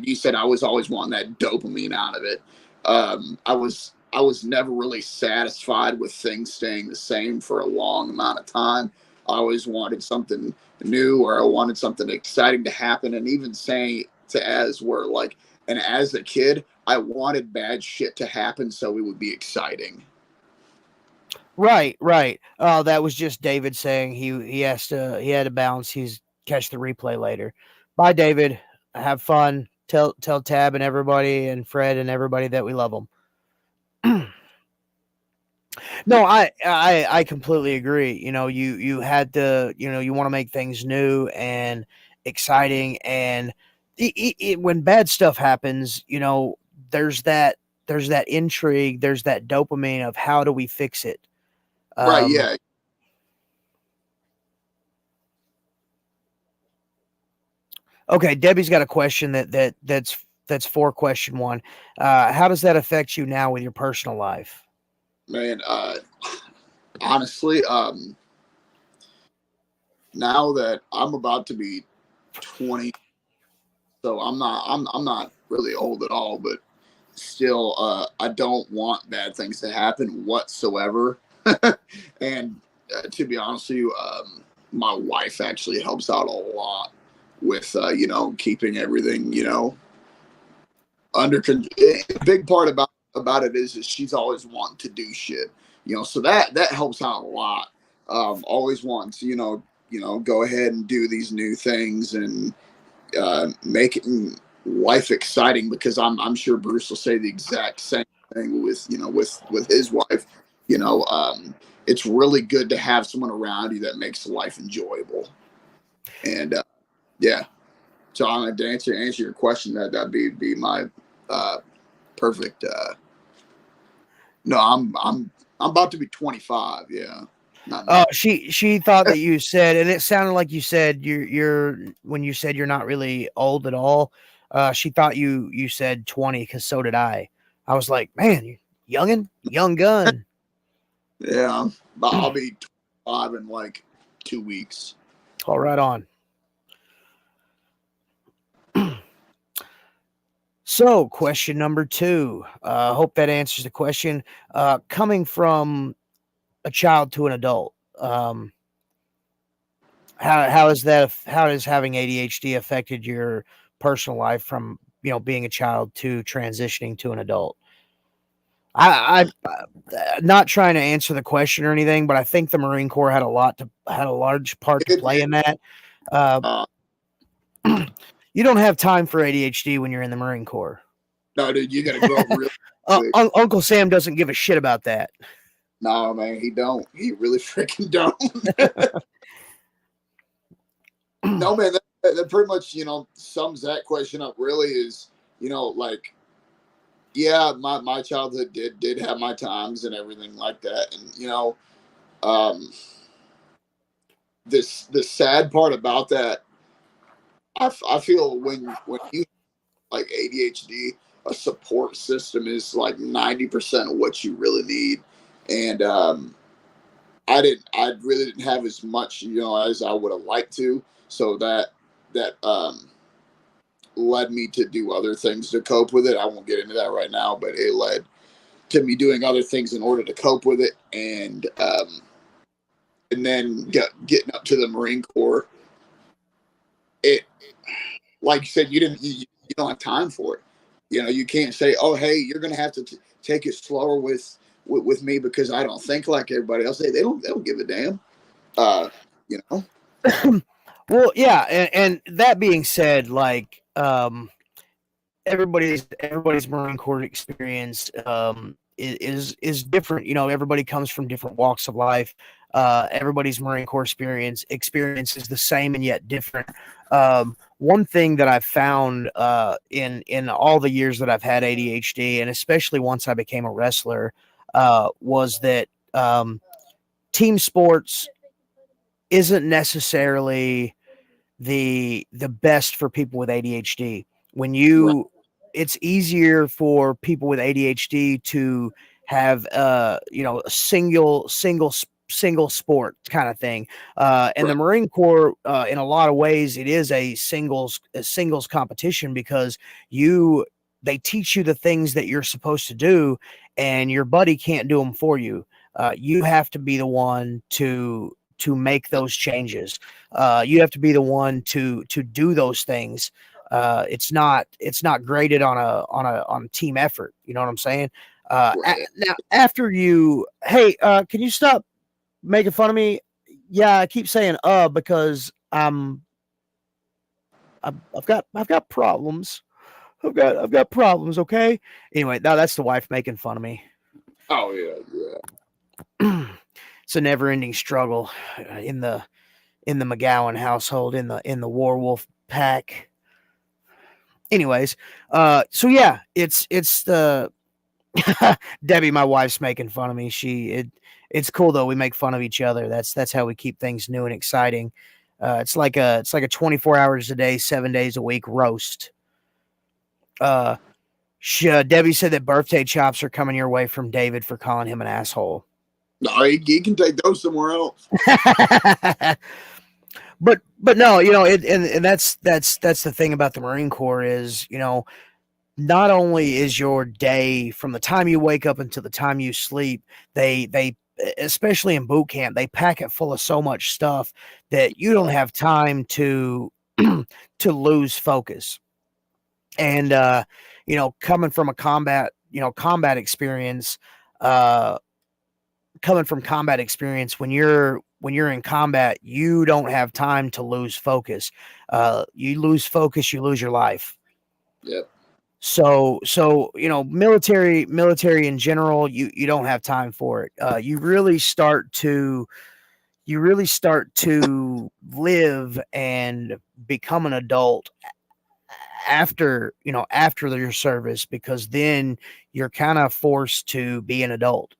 you said, I was always wanting that dopamine out of it. I was never really satisfied with things staying the same for a long amount of time. I always wanted something new, or I wanted something exciting to happen. And even saying to as were like, and as a kid, I wanted bad shit to happen so it would be exciting. Right, right. That was just David saying he had to bounce. He's catch the replay later. Bye, David. Have fun. Tell Tab and everybody and Fred and everybody that we love them. No, I completely agree. You had to, you want to make things new and exciting, and when bad stuff happens, there's that intrigue, there's that dopamine of how do we fix it. Right? Yeah. Okay, Debbie's got a question that's for question 1. How does that affect you now with your personal life? Man. Honestly, now that I'm about to be 20, so I'm not really old at all, but still, I don't want bad things to happen whatsoever. And to be honest with you, my wife actually helps out a lot with keeping everything under control. A big part about it is she's always wanting to do shit, so that helps out a lot. Always wants go ahead and do these new things and make it life exciting, because I'm sure Bruce will say the exact same thing with with his wife. It's really good to have someone around you that makes life enjoyable. And yeah, so I'm going to answer your question. That'd be my perfect. No, I'm about to be 25. Yeah, not Oh, now. she thought that you said, and it sounded like you said you're when you said you're not really old at all. She thought you said 20, because so did I. I was like, man, you young gun. Yeah, but I'll be 25 in like 2 weeks. All right on. So, question number 2. Hope that answers the question. Coming from a child to an adult, how has having ADHD affected your personal life from being a child to transitioning to an adult? I not trying to answer the question or anything, but I think the Marine Corps had a large part to play in that. Uh, Uh, you don't have time for ADHD when you're in the Marine Corps. no, dude, you got to grow up real quick. Uncle Sam doesn't give a shit about that. No, man, he don't. He really freaking don't. No, man, that pretty much, sums that question up. Really, is like, yeah, my childhood did have my times and everything like that, and um, the sad part about that, I feel when you like ADHD, a support system is like 90% of what you really need, and I really didn't have as much as I would have liked to, so that led me to do other things to cope with it. I won't get into that right now, but it led to me doing other things in order to cope with it, and then getting up to the Marine Corps. It, like you said, you don't have time for it. You can't say, oh, hey, you're going to have to take it slower with me because I don't think like everybody else. They don't give a damn. You know. Well, yeah, and that being said, like everybody's Marine Corps experience is different. Everybody comes from different walks of life. Everybody's Marine Corps experience is the same and yet different. One thing that I've found in all the years that I've had ADHD, and especially once I became a wrestler, was that team sports isn't necessarily the best for people with ADHD. When it's easier for people with ADHD to have a single sport kind of thing. And the Marine Corps, in a lot of ways, it is a singles competition because they teach you the things that you're supposed to do, and your buddy can't do them for you. You have to be the one to make those changes. You have to be the one to do those things. It's not graded on team effort. You know what I'm saying? Now, after hey, can you stop making fun of me? Yeah, I keep saying because I've got problems. I've got problems. Okay. Anyway, now that's the wife making fun of me. Oh yeah. It's a never-ending struggle in the McGowan household, in the Warwolf pack. Anyways, so yeah, it's the Debbie, my wife's making fun of me. It's cool though. We make fun of each other. That's how we keep things new and exciting. It's like a 24 hours a day, 7 days a week roast. Debbie said that birthday chops are coming your way from David for calling him an asshole. No, he can take those somewhere else. But no, and that's the thing about the Marine Corps is, not only is your day from the time you wake up until the time you sleep, they especially in boot camp, they pack it full of so much stuff that you don't have time to to lose focus. And coming from a combat experience, when you're in combat, you don't have time to lose focus. You lose focus, you lose your life. Yep. So military in general, you don't have time for it. You really start to live and become an adult after your service, because then you're kind of forced to be an adult.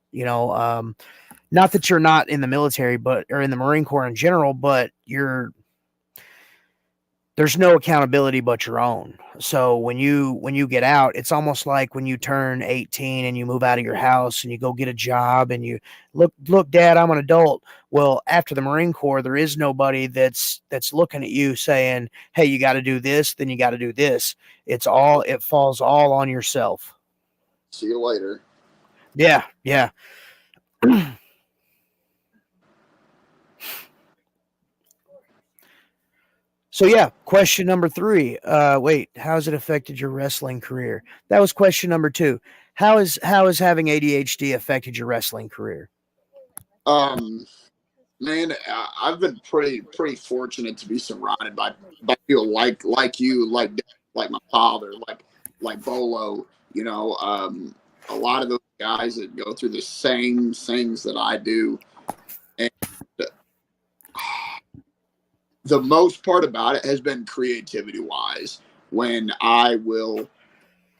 Not that you're not in the military, or in the Marine Corps in general, but there's no accountability but your own. So when you get out, it's almost like when you turn 18 and you move out of your house and you go get a job and you look, Dad, I'm an adult. Well, after the Marine Corps, there is nobody that's looking at you saying, hey, you got to do this, then you got to do this. It falls all on yourself. See you later. Yeah. So yeah, question number 3. Wait, how's it affected your wrestling career? That was question number 2. How has having ADHD affected your wrestling career? Um, Man, I've been pretty fortunate to be surrounded by people like you, like my father, like Bolo. You know, a lot of those guys that go through the same things that I do, and the most part about it has been creativity wise. When I will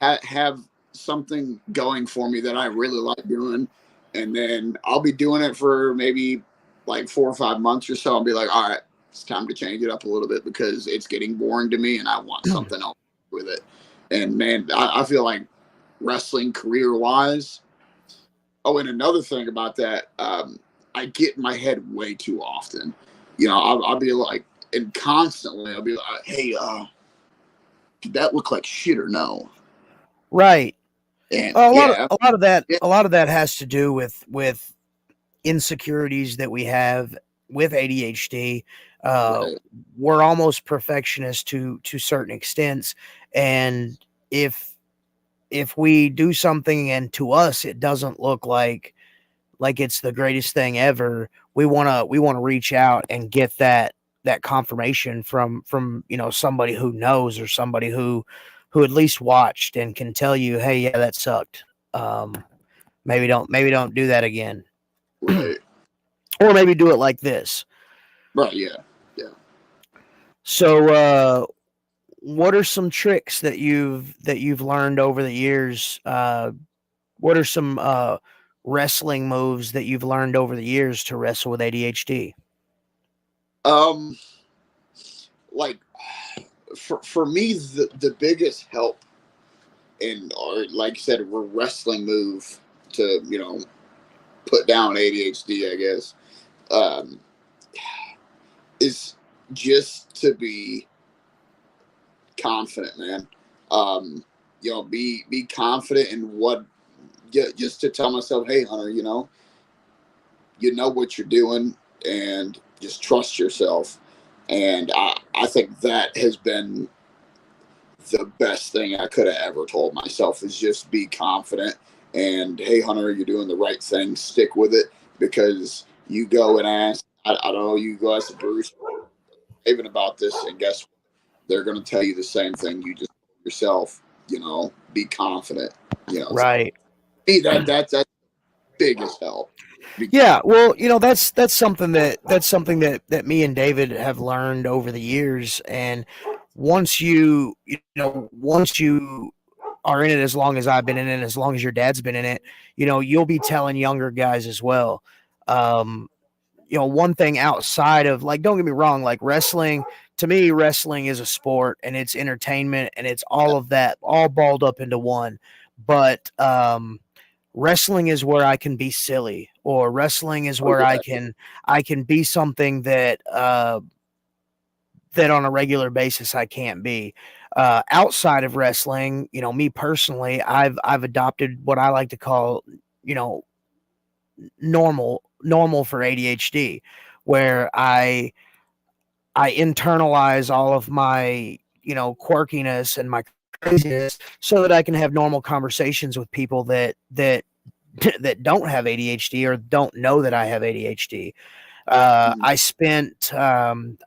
have something going for me that I really like doing, and then I'll be doing it for maybe like 4 or 5 months or so. I'll be like, all right, it's time to change it up a little bit because it's getting boring to me, and I want something else with it. And man, I feel like wrestling career wise. Oh, and another thing about that, I get in my head way too often. You know, I'll be like, and constantly I'll be like, hey, did that look like shit or no? Right. And A lot of yeah, a lot of that yeah, a lot of that has to do with insecurities that we have with ADHD. Uh, right, we're almost perfectionists to certain extents, and if if we do something and to us it doesn't look like it's the greatest thing ever, we wanna reach out and get that confirmation from somebody who knows, or somebody who at least watched and can tell you, hey, yeah, that sucked. Um, maybe don't do that again. right, Or maybe do it like this. right, yeah, yeah. So, what are some tricks that you've learned over the years? What are some wrestling moves that you've learned over the years to wrestle with ADHD? Um, like for me, the biggest help in, or like you said, a wrestling move to put down ADHD, I guess, um, is just to be confident, man. Um, be confident in what. Just to tell myself, hey, Hunter, you know what you're doing, and just trust yourself. And I think that has been the best thing I could have ever told myself, is just be confident. And hey, Hunter, you're doing the right thing. Stick with it, because you go and ask. I don't know. You go ask Bruce even about this, and guess what? They're going to tell you the same thing you just told yourself. Be confident. So Right. me, that's biggest help. Be Yeah, well, that's something that me and David have learned over the years, and once you are in it as long as I've been in it, as long as your dad's been in it, you'll be telling younger guys as well. Um, one thing outside of, like, don't get me wrong, like, wrestling, to me, wrestling is a sport and it's entertainment and it's all of that all balled up into one. But wrestling is where I can be silly, or wrestling is oh where I yeah, can I can be something that on a regular basis I can't be. Outside of wrestling, me personally, I've adopted what I like to call, you know, normal for ADHD, where I internalize all of my, quirkiness and my craziness, so that I can have normal conversations with people that that don't have ADHD or don't know that I have ADHD. mm,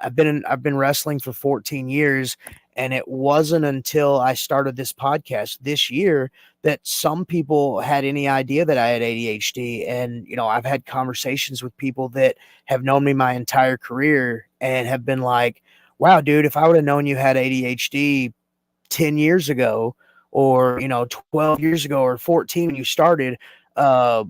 I've been wrestling for 14 years, and it wasn't until I started this podcast this year that some people had any idea that I had ADHD. And I've had conversations with people that have known me my entire career and have been like, "Wow, dude, if I would have known you had ADHD 10 years ago, or 12 years ago, or 14 when you started, I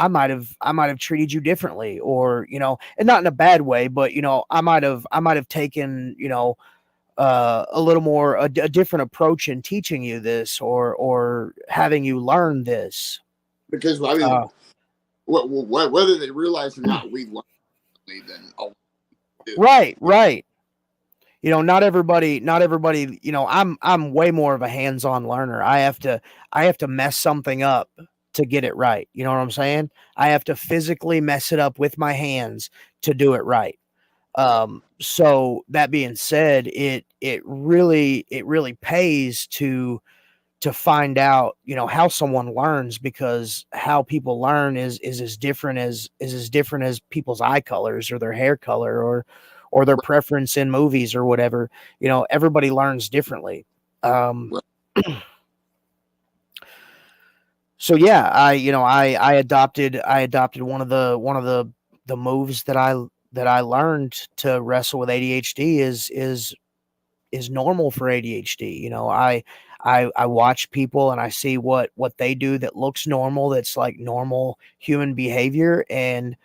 might have treated you differently, or and not in a bad way, but I might have taken a little more a different approach in teaching you this, or having you learn this." because I mean, uh, whether they realize or not, we learn differently than a lot do. right, You know, right. Not everybody, I'm way more of a hands-on learner. I have to mess something up to get it right. You know what I'm saying? I have to physically mess it up with my hands to do it right. right, So that being said, it really pays to find out, how someone learns, because how people learn is as different as people's eye colors or their hair color or their preference in movies or whatever. Everybody learns differently. Right. So yeah, I adopted one of the moves that I learned to wrestle with ADHD is normal for ADHD. I watch people and I see what they do that looks normal, that's like normal human behavior, and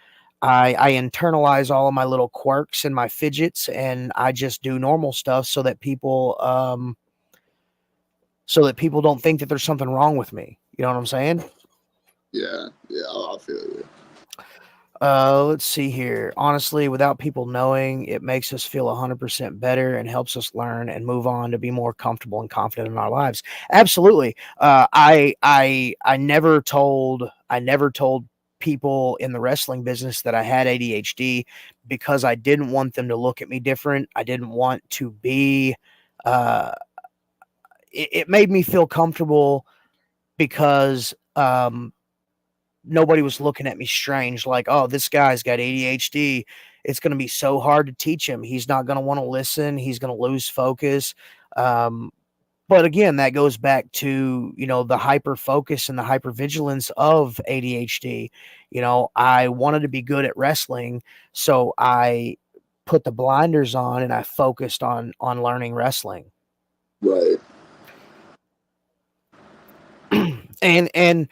I internalize all of my little quirks and my fidgets, and I just do normal stuff so that people don't think that there's something wrong with me. You know what I'm saying? Yeah, I feel you. Let's see here. Honestly, without people knowing, it makes us feel 100% better and helps us learn and move on to be more comfortable and confident in our lives. Absolutely. I never told people in the wrestling business that I had ADHD because I didn't want them to look at me different. I didn't want to be. Uh, it made me feel comfortable because nobody was looking at me strange, like, oh, this guy's got ADHD. It's going to be so hard to teach him. He's not going to want to listen. He's going to lose focus. Um, but again, that goes back to, the hyper focus and the hyper vigilance of ADHD. I wanted to be good at wrestling, so I put the blinders on and I focused on learning wrestling. Right. And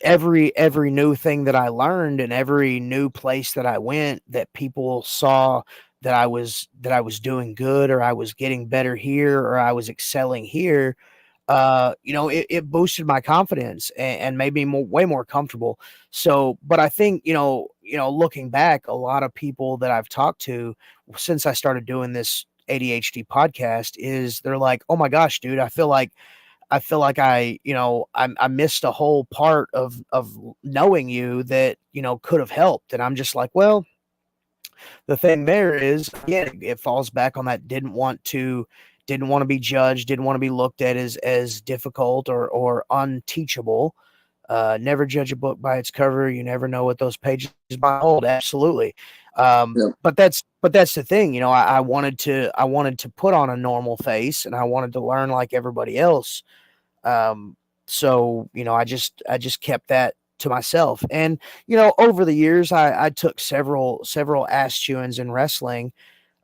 every new thing that I learned and every new place that I went that people saw that I was doing good, or I was getting better here, or I was excelling here, it boosted my confidence and made me way more comfortable. So, but I think, looking back, a lot of people that I've talked to since I started doing this ADHD podcast is they're like, oh my gosh, dude, I feel like I missed a whole part of knowing you that, could have helped. And I'm just like, well, the thing there is, again, it falls back on that didn't want to be judged, didn't want to be looked at as difficult or unteachable. Never judge a book by its cover. You never know what those pages might hold. Absolutely. Yeah. But that's the thing, I wanted to put on a normal face, and I wanted to learn like everybody else. So, I just kept that to myself. And, over the years, I took several ass chewings in wrestling.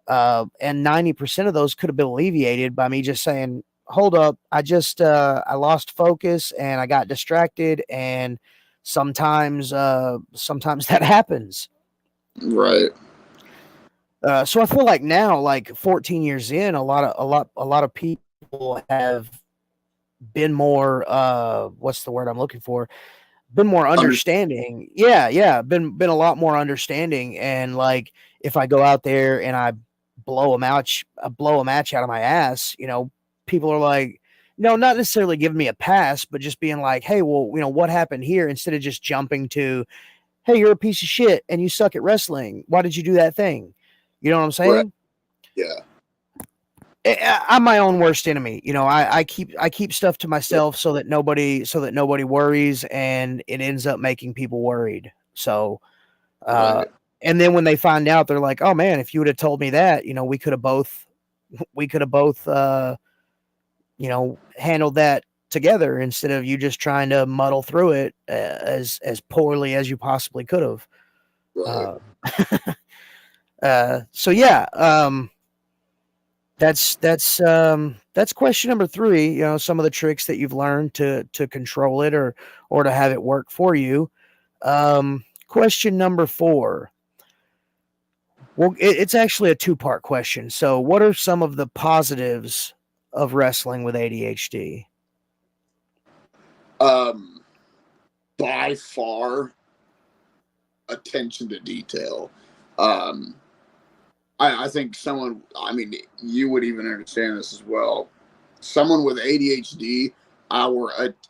And 90% of those could have been alleviated by me just saying, hold up, I lost focus and I got distracted. And sometimes that happens. Right. So I feel like now, like 14 years in, a lot of people have been more, what's the word I'm looking for? Been more Under- understanding. Yeah. Been a lot more understanding. And like, if I go out there and I blow a match out of my ass, people are like, no, not necessarily giving me a pass, but just being like, hey, well, what happened here? Instead of just jumping to, hey, you're a piece of shit and you suck at wrestling. Why did you do that thing? You know what I'm right. saying? Yeah. I'm my own worst enemy. I keep stuff to myself so that nobody worries, and it ends up making people worried. So, uh, Right. and then when they find out, they're like, "Oh man, if you would have told me that, we could have both, handled that together instead of you just trying to muddle through it as poorly as you possibly could have." Right. Uh, so yeah. That's question number 3. Some of the tricks that you've learned to control it or to have it work for you. Question number 4. Well, it's actually a 2-part question. So, what are some of the positives of wrestling with ADHD? Um, by far, attention to detail. Um, I think someone, I mean, you would even understand this as well. Someone with ADHD,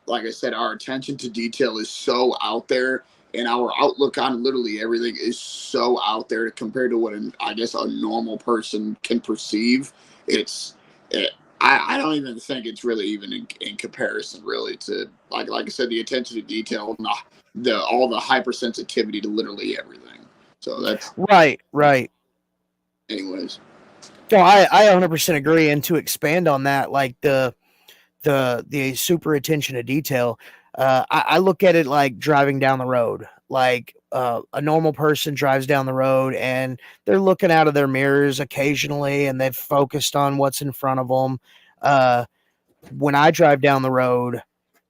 like I said, our attention to detail is so out there, and our outlook on literally everything is so out there compared to what I guess a normal person can perceive. It's, I don't even think it's really even in comparison, really, to like I said, the attention to detail and the all the hypersensitivity to literally everything. So that's, Right, right. anyways. No, I 100% agree. And to expand on that, like the super attention to detail, I look at it like driving down the road. Like a normal person drives down the road and they're looking out of their mirrors occasionally, and they've focused on what's in front of them. Uh, when I drive down the road,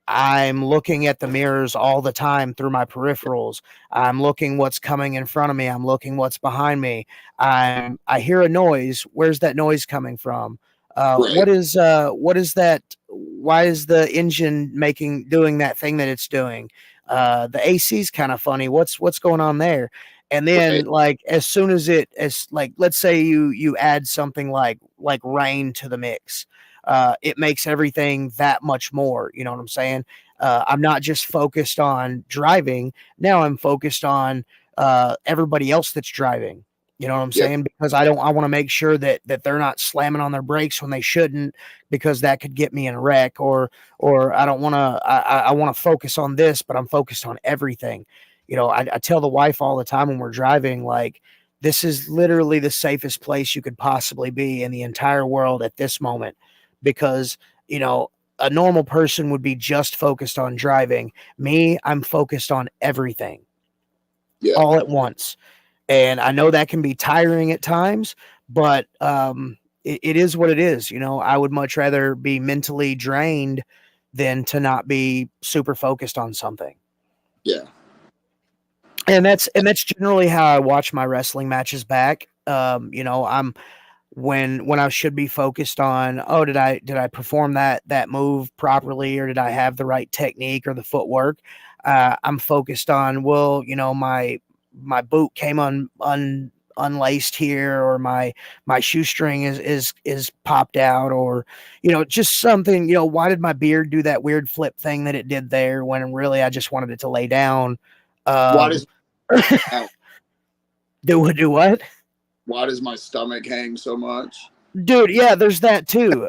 I'm looking at the mirrors all the time through my peripherals. I'm looking what's coming in front of me. I'm looking what's behind me. I hear a noise. Where's that noise coming from? Right. What is that? Why is the engine doing that thing that it's doing? The AC's kind of funny. What's going on there? And then Right. like as soon as like let's say you add something like rain to the mix, it makes everything that much more. You know what I'm saying? I'm not just focused on driving. Now I'm focused on everybody else that's driving. You know what I'm Yeah. saying? Because I want to make sure that they're not slamming on their brakes when they shouldn't, because that could get me in a wreck. Or I don't want to. I want to focus on this, but I'm focused on everything. You know, I tell the wife all the time when we're driving, like, this is literally the safest place you could possibly be in the entire world at this moment, because you know a normal person would be just focused on driving. Me, I'm focused on everything Yeah. all at once. And I know that can be tiring at times, but it is what it is. You know, I would much rather be mentally drained than to not be super focused on something. Yeah. And that's generally how I watch my wrestling matches back. You know, I'm when I should be focused on, oh, did I perform that move properly, or did I have the right technique or the footwork? I'm focused on, well, you know, my boot came unlaced here, or my shoestring is popped out, or you know, just something. You know, why did my beard do that weird flip thing that it did there, when really I just wanted it to lay down? Why Um, does out? do what? Why does my stomach hang so much? Dude, yeah, there's that too.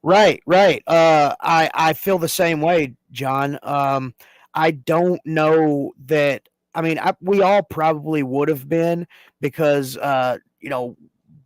Right, right. I feel the same way, John. I don't know that. I mean, we all probably would have been, because you know,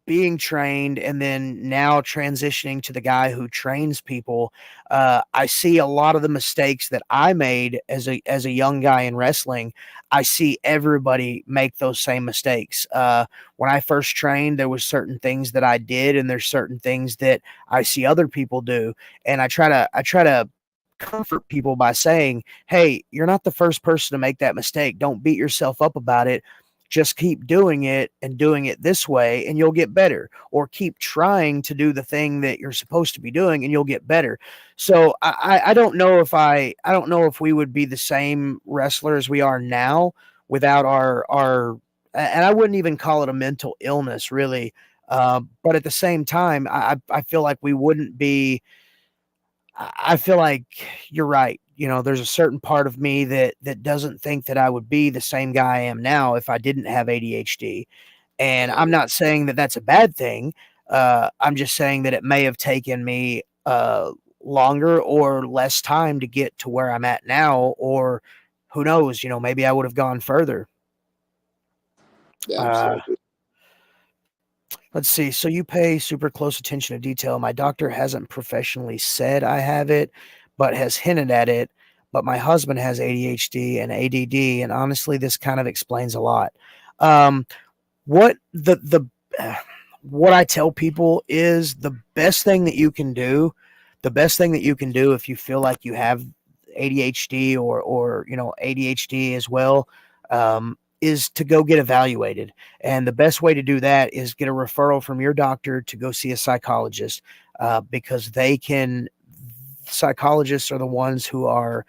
being trained and then now transitioning to the guy who trains people, I see a lot of the mistakes that I made as a young guy in wrestling. I see everybody make those same mistakes. When I first trained, there was certain things that I did, and there's certain things that I see other people do, and I try to comfort people by saying, "Hey, you're not the first person to make that mistake. Don't beat yourself up about it. Just keep doing it and doing it this way, and you'll get better. Or keep trying to do the thing that you're supposed to be doing, and you'll get better." So I don't know if I don't know if we would be the same wrestlers we are now without our and I wouldn't even call it a mental illness, really. But at the same time, I feel like we wouldn't be. I feel like you're right. You know, there's a certain part of me that doesn't think that I would be the same guy I am now if I didn't have ADHD. And I'm not saying that that's a bad thing. I'm just saying that it may have taken me longer or less time to get to where I'm at now, or who knows? You know, maybe I would have gone further. Yeah, Uh, absolutely. let's see. So you pay super close attention to detail. My doctor hasn't professionally said I have it, but has hinted at it. But my husband has ADHD and ADD, and honestly, this kind of explains a lot. Um, what the what I tell people is the best thing that you can do if you feel like you have ADHD, or you know, ADHD as well, is to go get evaluated. And the best way to do that is get a referral from your doctor to go see a psychologist, because psychologists are the ones who are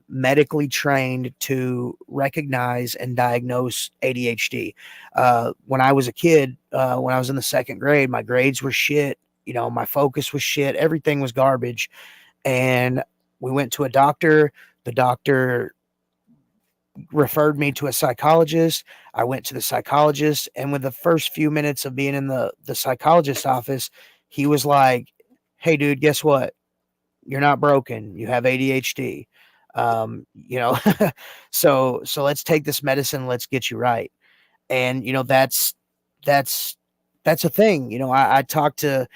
medically trained to recognize and diagnose ADHD. When I was a kid, when I was in the second grade, my grades were shit. You know, my focus was shit. Everything was garbage. And we went to a doctor. The doctor referred me to a psychologist. I went to the psychologist, and with the first few minutes of being in the psychologist's office, he was like, "Hey, dude, guess what? You're not broken. You have ADHD. You know, so let's take this medicine. Let's get you right." And that's that's a thing. I talked to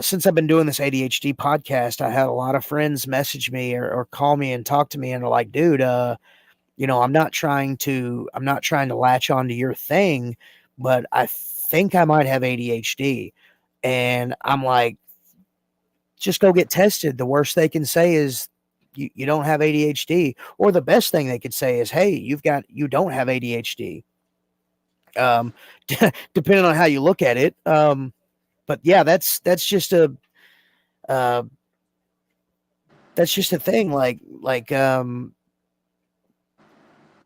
since I've been doing this ADHD podcast, I had a lot of friends message me or call me and talk to me, and they're like, "Dude, I'm not trying to latch onto your thing, but I think I might have ADHD." And I'm like, just go get tested. The worst they can say is you don't have ADHD, or the best thing they could say is, hey, you don't have ADHD. Um, depending on how you look at it. But yeah, uh, that's just a thing.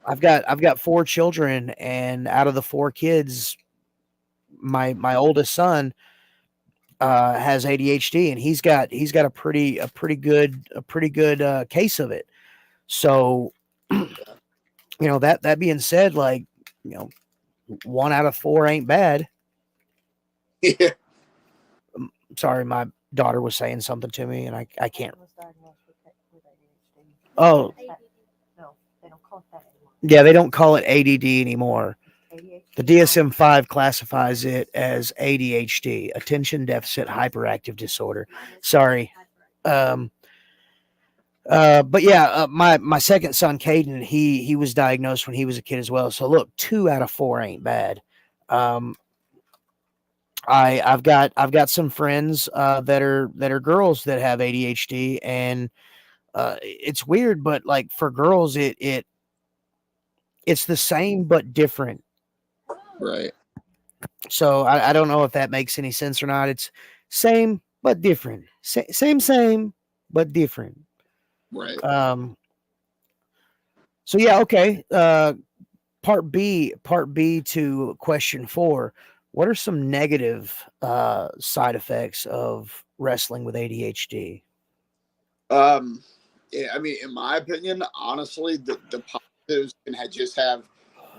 I've got 4 children, and out of the 4 kids, my oldest son has ADHD, and he's got a pretty good case of it. So, that being said, you know, 1 out of 4 ain't bad. Yeah. Sorry, my daughter was saying something to me, and I can't. Was diagnosed with ADHD. Oh, No, they don't call it that anymore. yeah, they don't call it ADD anymore. ADHD. The DSM-5 classifies it as ADHD, attention deficit hyperactive disorder. Sorry. But yeah, my second son, Caden, he was diagnosed when he was a kid as well. So look, 2 out of 4 ain't bad. I've got some friends that are girls that have ADHD, and it's weird, but like for girls, it's the same but different. Right. So I don't know if that makes any sense or not. It's same but different. Same but different. Right. So yeah, okay. Part B to question 4. What are some negative side effects of wrestling with ADHD? Yeah, I mean, in my opinion, honestly, the positives can just have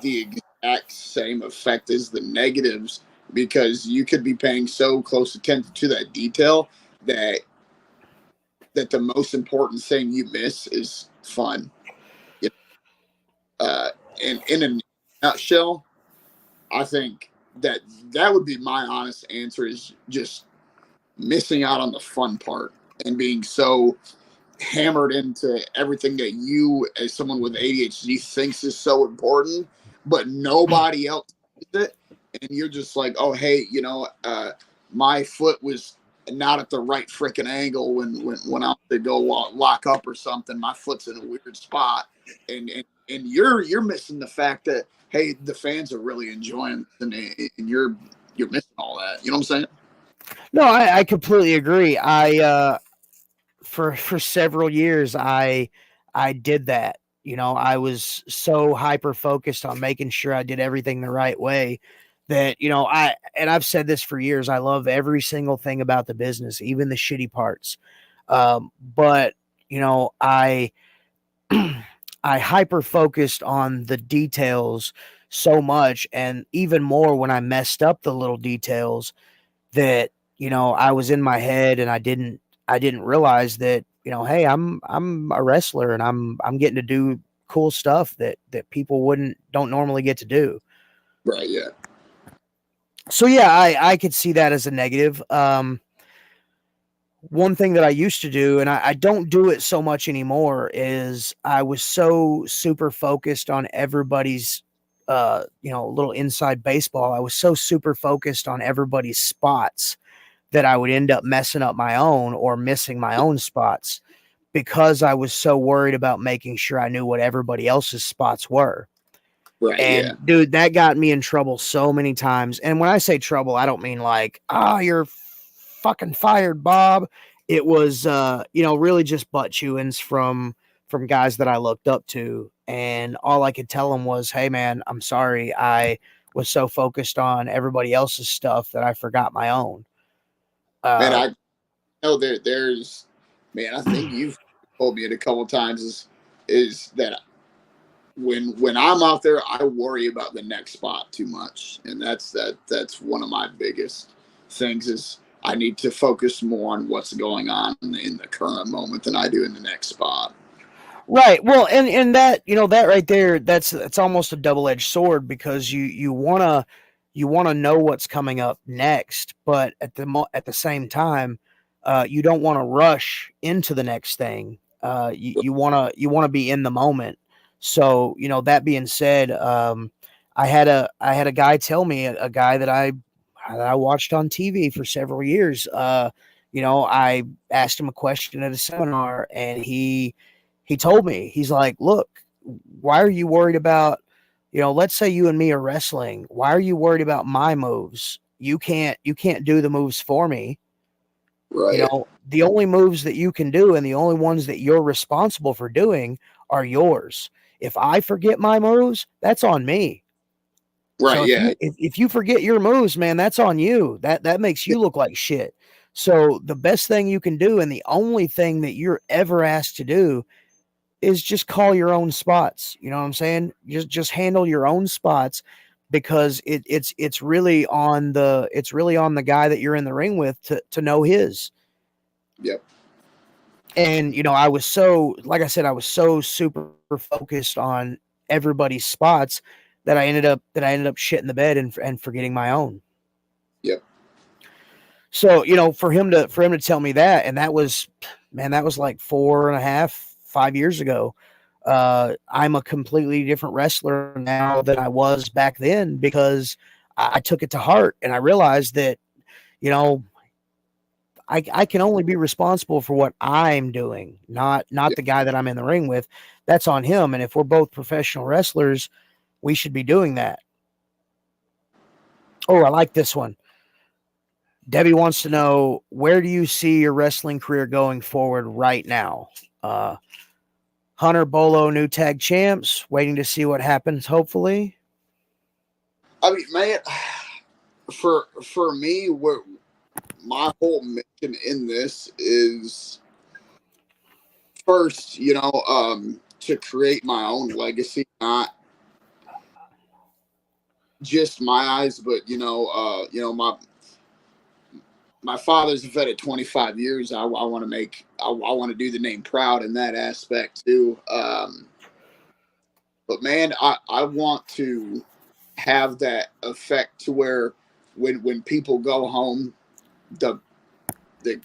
the exact same effect as the negatives, because you could be paying so close attention to that detail that the most important thing you miss is fun. You know? And in a nutshell, I think that would be my honest answer, is just missing out on the fun part and being so hammered into everything that you, as someone with ADHD, thinks is so important, but nobody else sees it. And you're just like, oh, hey, my foot was not at the right freaking angle when I went to go lock up or something. My foot's in a weird spot, and you're missing the fact that, hey, the fans are really enjoying this, and you're missing all that. You know what I'm saying? No, I completely agree. For several years, I did that. I was so hyper focused on making sure I did everything the right way that I've said this for years. I love every single thing about the business, even the shitty parts. But I I hyper focused on the details so much, and even more when I messed up the little details, that I was in my head, and I didn't realize that, hey, I'm a wrestler, and I'm getting to do cool stuff that people don't normally get to do. Right. Yeah. So yeah, I could see that as a negative. One thing that I used to do, and I don't do it so much anymore, is I was so super focused on everybody's little inside baseball. I was so super focused on everybody's spots that I would end up messing up my own or missing my own spots, because I was so worried about making sure I knew what everybody else's spots were. Right. Yeah. And dude, that got me in trouble so many times. And when I say trouble, I don't mean like, you're fucking fired, Bob. It was, really just butt chewings from guys that I looked up to. And all I could tell them was, hey man, I'm sorry. I was so focused on everybody else's stuff that I forgot my own. Man, Uh, I know there's, man, I think you've told me it a couple times, is that when I'm out there, I worry about the next spot too much, and that's one of my biggest things is I need to focus more on what's going on in the current moment than I do in the next spot. Right. Well, and that, that right there, that's almost a double-edged sword, because you wanna know what's coming up next, but at the same time, you don't want to rush into the next thing. You wanna be in the moment. So, that being said, I had a guy tell me, a guy that I watched on TV for several years. I asked him a question at a seminar, and he told me, he's like, look, why are you worried about, let's say you and me are wrestling. Why are you worried about my moves? You can't do the moves for me. Right. The only moves that you can do, and the only ones that you're responsible for doing, are yours. If I forget my moves, that's on me. Right. So if Yeah. if you forget your moves, man, that's on you. That makes you look like shit. So the best thing you can do, and the only thing that you're ever asked to do, is just call your own spots. You know what I'm saying? Just handle your own spots, because it's really on the guy that you're in the ring with to know his. Yep. And I was so, like I said, I was so super focused on everybody's spots that I ended up shitting the bed and forgetting my own. Yep. So, for him to tell me that, and that was, man, that was like 4.5, 5 years ago. I'm a completely different wrestler now than I was back then, because I took it to heart, and I realized that, you know, I can only be responsible for what I'm doing, not Yep. the guy that I'm in the ring with. That's on him. And if we're both professional wrestlers, we should be doing that. Oh, I like this one. Debbie wants to know, where do you see your wrestling career going forward right now? Uh, Hunter Bolo, new tag champs, waiting to see what happens, hopefully. I mean, man, for me, what my whole mission in this is first, to create my own legacy, not just my eyes, but my father's a vet at 25 years. I want to I want to do the name proud in that aspect too. But man, I want to have that effect to where when people go home, the the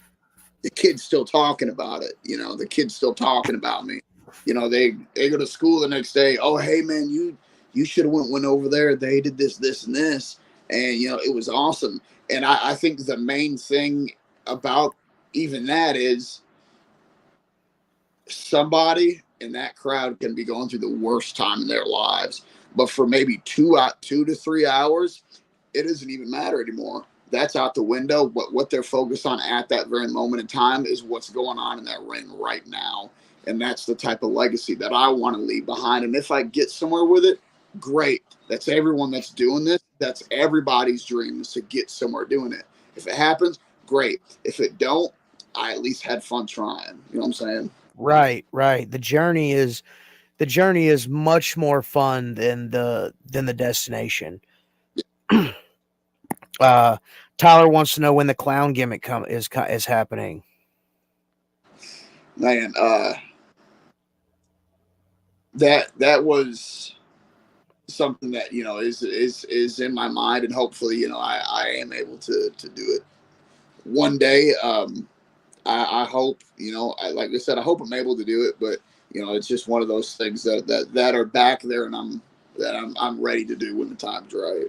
the kid's still talking about it. The kid's still talking about me. They go to school the next day. Oh, hey man, you should have went over there. They did this and this, and it was awesome. And I think the main thing about even that is somebody in that crowd can be going through the worst time in their lives, but for maybe 2 to 3 hours, it doesn't even matter anymore. That's out the window. What they're focused on at that very moment in time is what's going on in that ring right now. And that's the type of legacy that I want to leave behind. And if I get somewhere with it, great. That's everyone that's doing this. That's everybody's dream, is to get somewhere doing it. If it happens, great. If it don't, I at least had fun trying. You know what I'm saying? Right, right. The journey is much more fun than the destination. Uh, Tyler wants to know when the clown gimmick is happening. Man, that was something that is in my mind, and hopefully I am able to do it one day. I hope, like I said, I hope I'm able to do it, but it's just one of those things that are back there, and I'm ready to do when the time's right.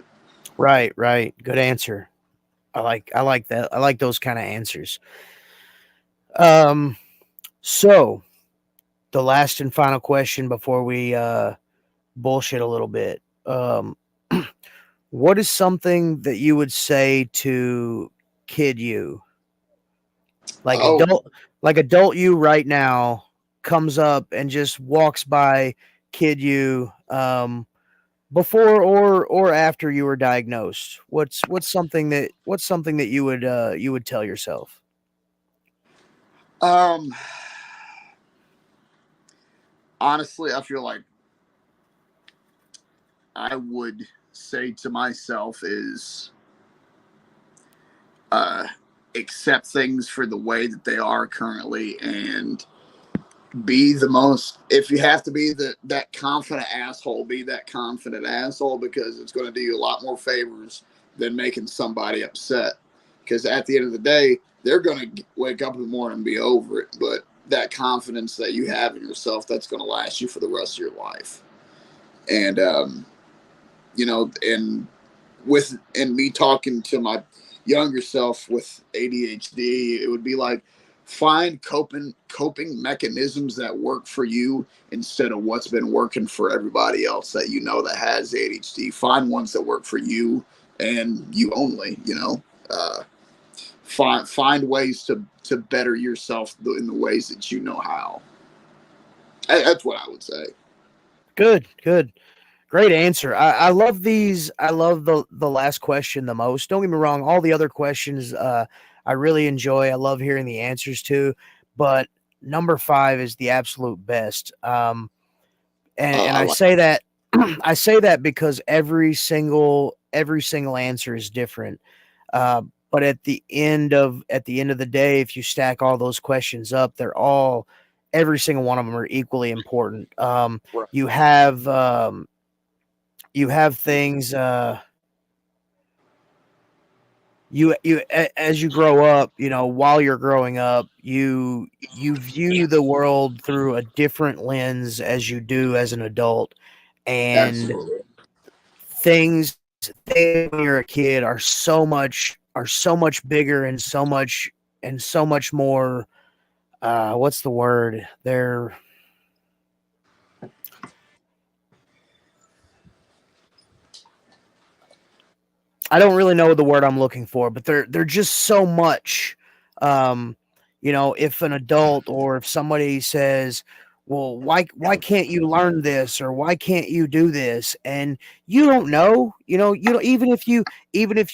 Right, right. Good answer. I like that. I like those kind of answers. Um, so the last and final question before we bullshit a little bit. What is something that you would say to kid you? Like Oh, adult you right now comes up and just walks by kid you, before or after you were diagnosed. What's something that you would tell yourself? um, honestly, I feel like I would say to myself is accept things for the way that they are currently, and be the most, if you have to be that confident asshole, be that confident asshole, because it's going to do you a lot more favors than making somebody upset. Because at the end of the day, they're going to wake up in the morning and be over it. But that confidence that you have in yourself, that's going to last you for the rest of your life. And and me talking to my younger self with ADHD, it would be like, find coping mechanisms that work for you instead of what's been working for everybody else that that has ADHD. Find ones that work for you and you only. Find ways to better yourself in the ways that you know how. That's what I would say. Good, good. Great answer. I love these. I love the last question the most. Don't get me wrong. All the other questions, I really enjoy. I love hearing the answers to, but number 5 is the absolute best. And I I like. say that, I say that because every single answer is different. But at the end of the day, if you stack all those questions up, every single one of them are equally important. You have, you have things, as you grow up, while you're growing up, you view the world through a different lens as you do as an adult, and Absolutely. things when you're a kid are so much bigger and so much more, what's the word? I don't really know the word I'm looking for, but they're just so much. Um, if an adult or if somebody says, "Well, why can't you learn this?" or "Why can't you do this?" and you don't know, even if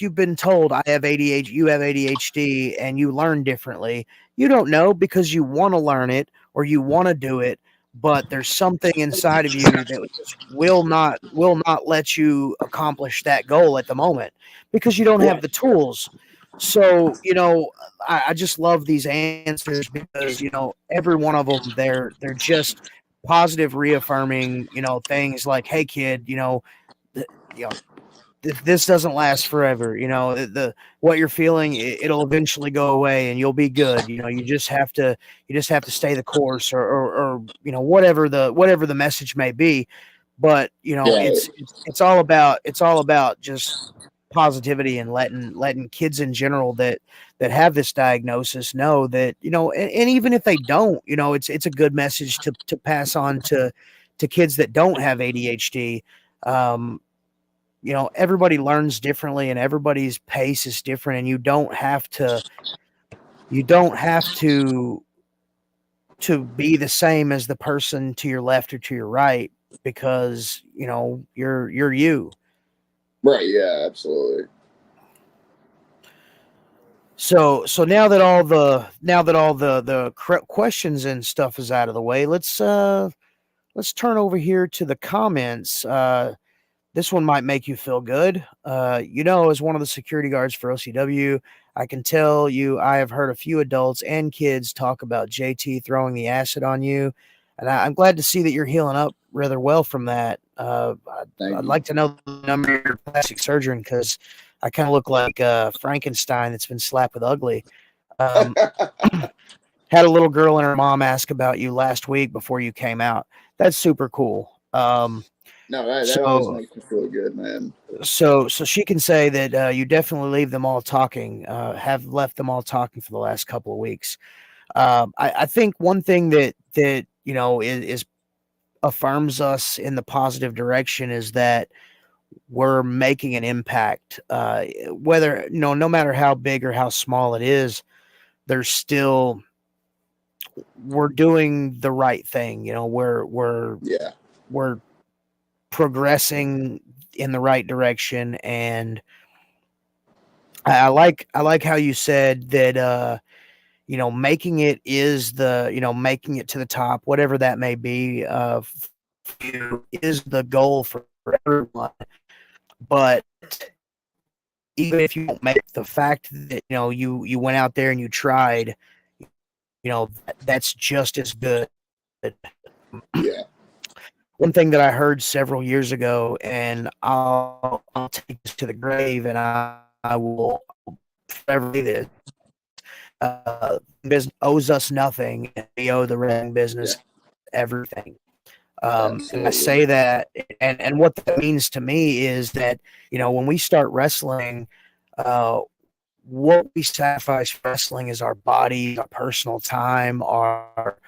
you've been told I have ADHD, you have ADHD, and you learn differently, you don't know because you want to learn it or you want to do it, but there's something inside of you that just will not let you accomplish that goal at the moment because you don't have the tools. So, I just love these answers because, every one of them, they're just positive, reaffirming, things like, hey, kid, th- you know, this doesn't last forever. The what you're feeling, it'll eventually go away and you'll be good. You just have to stay the course, or whatever the message may be. But Yeah. it's all about just positivity and letting kids in general that have this diagnosis know that, and even if they don't, it's a good message to pass on to kids that don't have ADHD. um Everybody learns differently and everybody's pace is different, and you don't have to be the same as the person to your left or to your right, because you're you. Right. Yeah. Absolutely. So now that all the questions and stuff is out of the way, let's turn over here to the comments. This one might make you feel good. As one of the security guards for OCW, I can tell you I have heard a few adults and kids talk about JT throwing the acid on you, and I'm glad to see that you're healing up rather well from that. Thank I'd you. like to know the number of your plastic surgeon because I kind of look like Frankenstein that's been slapped with ugly. Um, had a little girl and her mom ask about you last week before you came out. That's super cool. No, that always So makes me feel good, man. so she can say that you definitely leave them all talking, have left them all talking for the last couple of weeks. I think one thing that is affirms us in the positive direction is that we're making an impact. Whether no matter how big or how small it is, there's still we're doing the right thing. Yeah. We're progressing in the right direction, and I like how you said that making it is making it to the top, whatever that may be, for you is the goal for everyone. But even if you don't make the fact that you went out there and you tried, that's just as good. Yeah. One thing that I heard several years ago, and I'll take this to the grave, and I will forever do this. Business owes us nothing, and we owe the wrestling business everything. And I say Absolutely. that, and what that means to me is that when we start wrestling, what we sacrifice for wrestling is our body, our personal time, our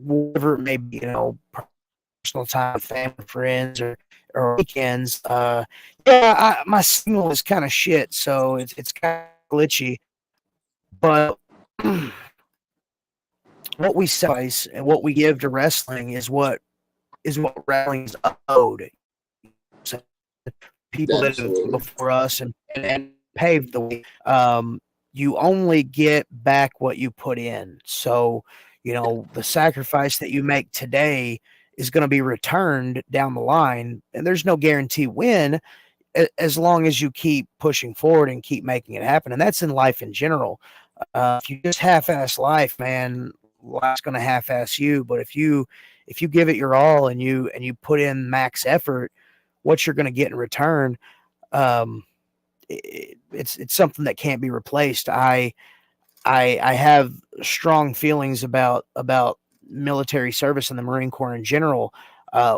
whatever it may be, personal time with family, friends, or weekends. My signal is kind of shit, so it's kind of glitchy. But what we sacrifice and what we give to wrestling is what wrestling is owed. So people that have come Absolutely. before us and paved the way. You only get back what you put in. So, the sacrifice that you make today is going to be returned down the line, and there's no guarantee when, as long as you keep pushing forward and keep making it happen. And that's in life in general. If you just half-ass life, man, life's going to half-ass you. But if you give it your all and you put in max effort, what you're going to get in return, um, it's something that can't be replaced. I have strong feelings about military service and the Marine Corps in general.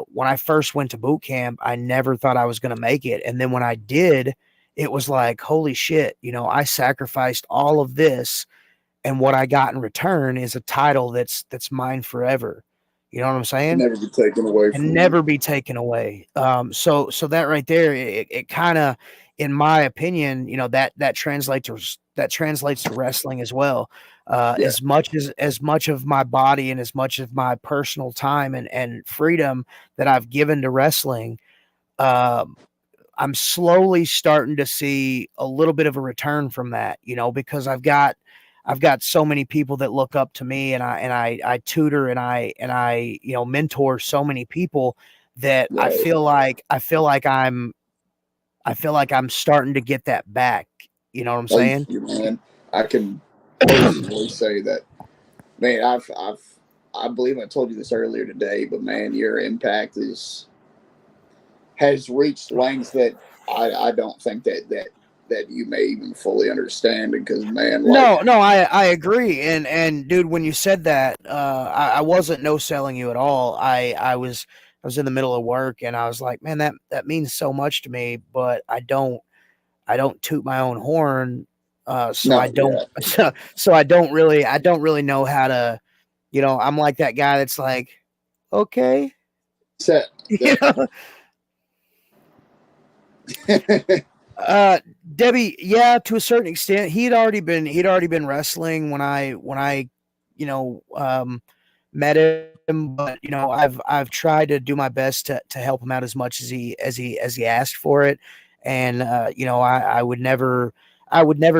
When I first went to boot camp, I never thought I was going to make it, and then when I did, it was like, holy shit! I sacrificed all of this, and what I got in return is a title that's mine forever. You know what I'm Can saying? never be taken away And from you. never be taken away. So that right there, it kind of, in my opinion, that translates to wrestling as well. Yeah. As much of my body and as much of my personal time and freedom that I've given to wrestling, um, I'm slowly starting to see a little bit of a return from that, because I've got so many people that look up to me, and I tutor and I mentor so many people that I Right. feel like I'm starting to get that back. You know what I'm Thank saying? you, man. I can personally say that, man. I believe I told you this earlier today, but man, your impact has reached lengths that I don't think that you may even fully understand. Because man, like, No, I agree. And dude, when you said that, I wasn't no selling you at all. I was in the middle of work and I was like, man, that means so much to me, but I don't toot my own horn. So I no, don't yeah, so I don't really know how to, I'm like that guy that's like, okay. set You that. know? Uh, Debbie, yeah, to a certain extent, he'd already been wrestling when I met him, but I've tried to do my best to help him out as much as he asked for it, and I would never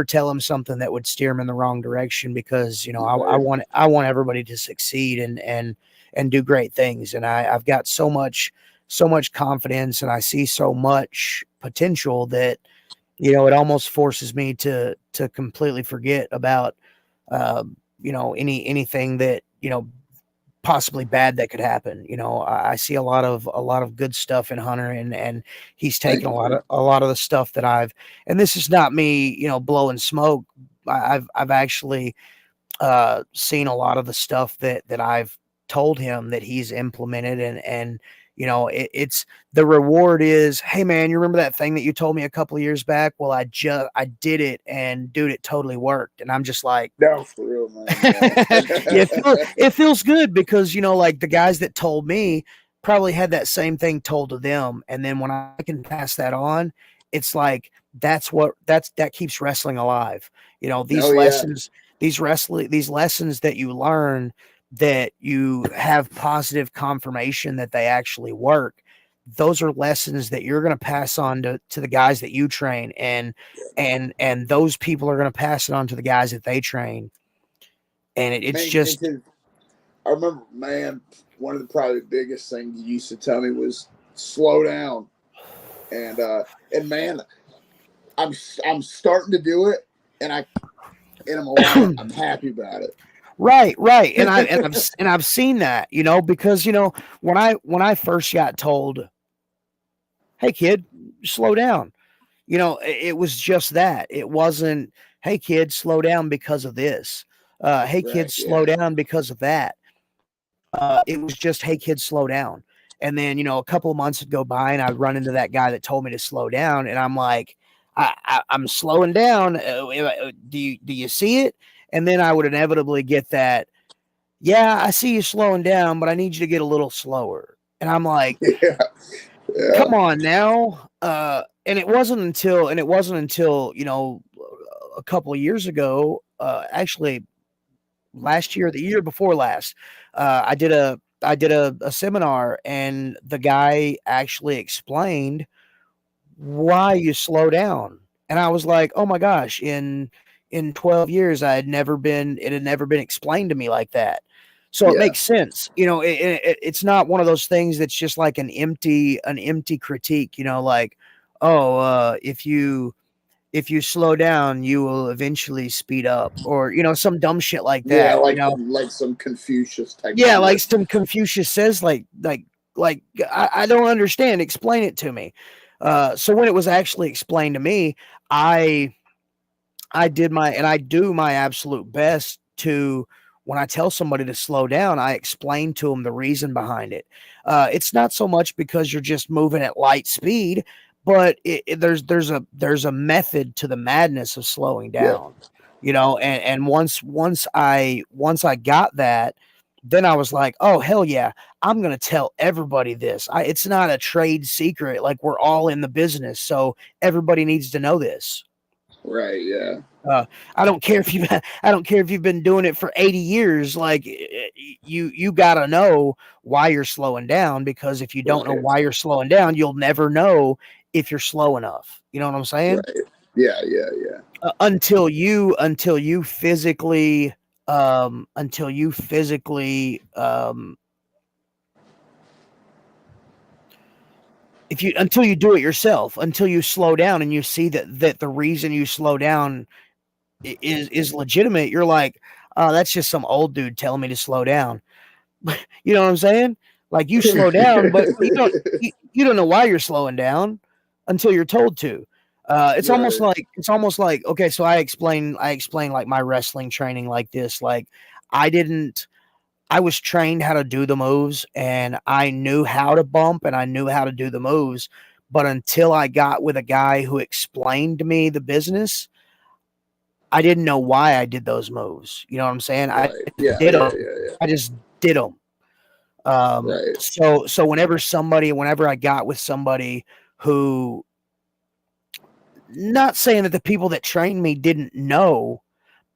tell him something that would steer him in the wrong direction, because Right. I want everybody to succeed and do great things, and I've got so much confidence, and I see so much potential that it almost forces me to completely forget about anything that possibly bad that could happen. I see a lot of good stuff in Hunter, and he's taken Thank a you, lot man. of a lot of the stuff that and this is not me blowing smoke. I've actually seen a lot of the stuff that I've told him that he's implemented, and it's the reward is, hey man, you remember that thing that you told me a couple of years back? Well, I did it, and dude, it totally worked, and I'm just like, No, for real, man. yeah, Yeah. it feels good, because like the guys that told me probably had that same thing told to them, and then when I can pass that on, it's like that keeps wrestling alive. Oh These yeah. lessons, these lessons that you learn, that you have positive confirmation that they actually work. Those are lessons that you're going to pass on to the guys that you train, and those people are going to pass it on to the guys that they train, and it's Man, just because I remember, man, one of the probably biggest things you used to tell me was slow down. And man, I'm starting to do it, and I'm happy about it. Right, and I've seen that, because when I first got told, "Hey kid, slow down," it was just that. It wasn't, "Hey kid, slow down because of this." Hey kid, Right, slow yeah. down because of that. It was just, "Hey kid, slow down." And then a couple of months would go by, and I'd run into that guy that told me to slow down, and I'm like, I'm slowing down. Do you see it? And then I would inevitably get that, "Yeah, I see you slowing down, but I need you to get a little slower." And I'm like, Yeah, yeah, "Come on now." And it wasn't until a couple of years ago, actually last year, the year before last, I did a seminar, and the guy actually explained why you slow down. And I was like, "Oh my gosh, in 12 years it had never been explained to me like that." So it yeah, makes sense. It's not one of those things that's just like an empty critique, like, "Oh, if you slow down, you will eventually speed up," or some dumb shit like yeah. that. Like some Confucius type Yeah, like shit. some Confucius says, like I don't understand. Explain it to me. So when it was actually explained to me, I I do my absolute best to, when I tell somebody to slow down, I explain to them the reason behind it. It's not so much because you're just moving at light speed, but there's a method to the madness of slowing Yeah, down. And once I got that, then I was like, "Oh hell yeah, I'm gonna tell everybody this. It's not a trade secret. Like, we're all in the business, so everybody needs to know this." right, yeah, Uh, I don't care if you've been doing it for 80 years. Like, you gotta know why you're slowing down, because if you don't know right, why you're slowing down, you'll never know if you're slow enough. You know what I'm saying? right. Yeah, yeah, yeah. Until you physically until you physically if you until you do it yourself, until you slow down and you see that the reason you slow down is legitimate, you're like, "Oh, that's just some old dude telling me to slow down." You know what I'm saying? Like, you slow down, but you don't know why you're slowing down until you're told to. Right, It's almost like, okay, so I explain like my wrestling training like this. Like, I didn't I was trained how to do the moves, and I knew how to bump, and I knew how to do the moves, but until I got with a guy who explained to me the business, I didn't know why I did those moves. You know what I'm saying? I right. Yeah, did yeah, them. yeah, yeah. I just did them. Right, So whenever I got with somebody who, not saying that the people that trained me didn't know,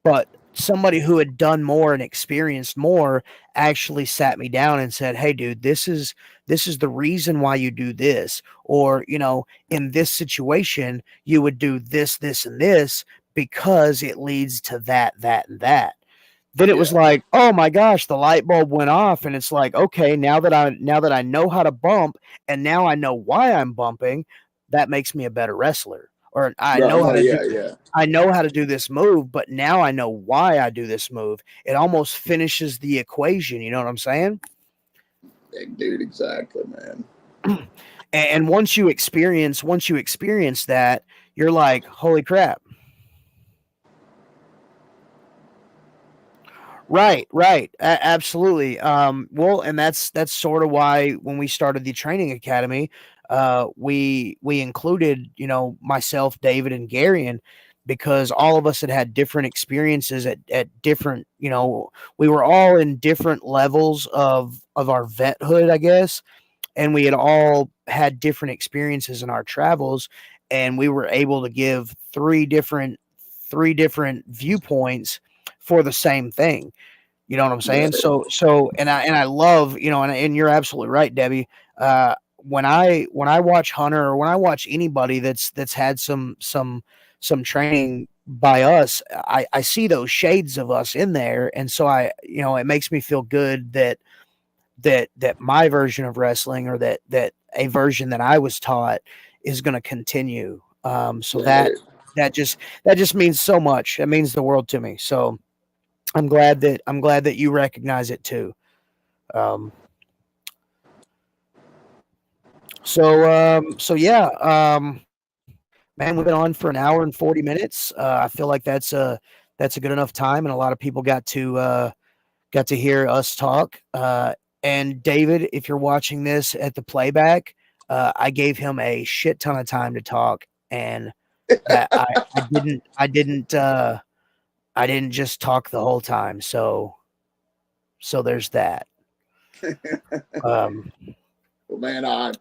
but somebody who had done more and experienced more actually sat me down and said, "Hey dude, this is the reason why you do this," or, in this situation you would do this and this, because it leads to that and that. Then it was yeah, like, "Oh my gosh," the light bulb went off, and it's like, "Okay, now that I know how to bump, and now I know why I'm bumping, that makes me a better wrestler." Or, right. No, yeah, yeah. I know how to do this move, but now I know why I do this move. It almost finishes the equation, you know what I'm saying? Dude, exactly, man. And once you experience that, you're like, "Holy crap." Right. Absolutely. Well, and that's sort of why when we started the training academy, we included, myself, David, and Garion, because all of us had different experiences at different, we were all in different levels of our vethood, I guess, and we had all had different experiences in our travels, and we were able to give three different viewpoints for the same thing. You know what I'm saying? Right, And I love, and you're absolutely right, Debbie. When I watch Hunter, or when I watch anybody that's had some training by us, I see those shades of us in there, and so it makes me feel good that my version of wrestling, or that a version that I was taught is going to continue. So Right. that just means so much. It means the world to me. So I'm glad that you recognize it too. Um, so yeah, man, we've been on for an hour and 40 minutes. I feel like that's a good enough time, and a lot of people got to hear us talk. And David, if you're watching this at the playback, I gave him a shit ton of time to talk, and I didn't just talk the whole time. So there's that. Um, Well, man, I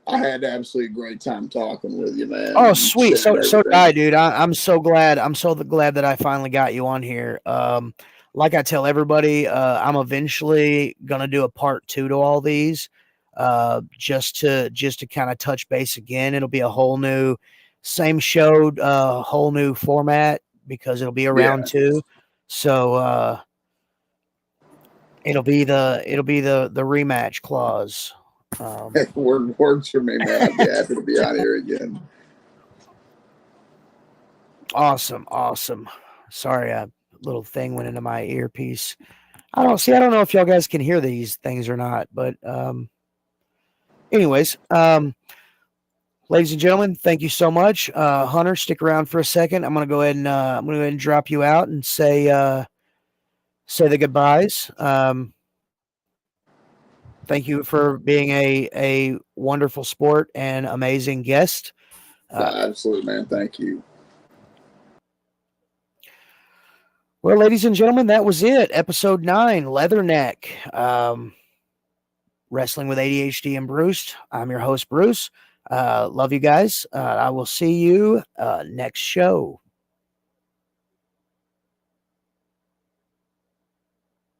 had an absolutely great time talking with you, man. oh, And sweet. sharing So did everything. I, dude. I'm so glad. I'm so glad that I finally got you on here. Like I tell everybody, I'm eventually gonna do a part 2 to all these, just to kind of touch base again. It'll be a whole new, same show, whole new format because it'll be a round 2. So it'll be the rematch clause. Works for me, man. I'd be happy to be on here again. Awesome. Sorry, a little thing went into my earpiece. I don't know if y'all guys can hear these things or not, but anyways, ladies and gentlemen, thank you so much. Hunter, stick around for a second. I'm gonna go ahead and drop you out and say the goodbyes. Thank you for being a wonderful sport and amazing guest. Absolutely, man. Thank you. Well, ladies and gentlemen, that was it. Episode 9, Leatherneck. Wrestling with ADHD and Bruce. I'm your host, Bruce. Love you guys. I will see you next show.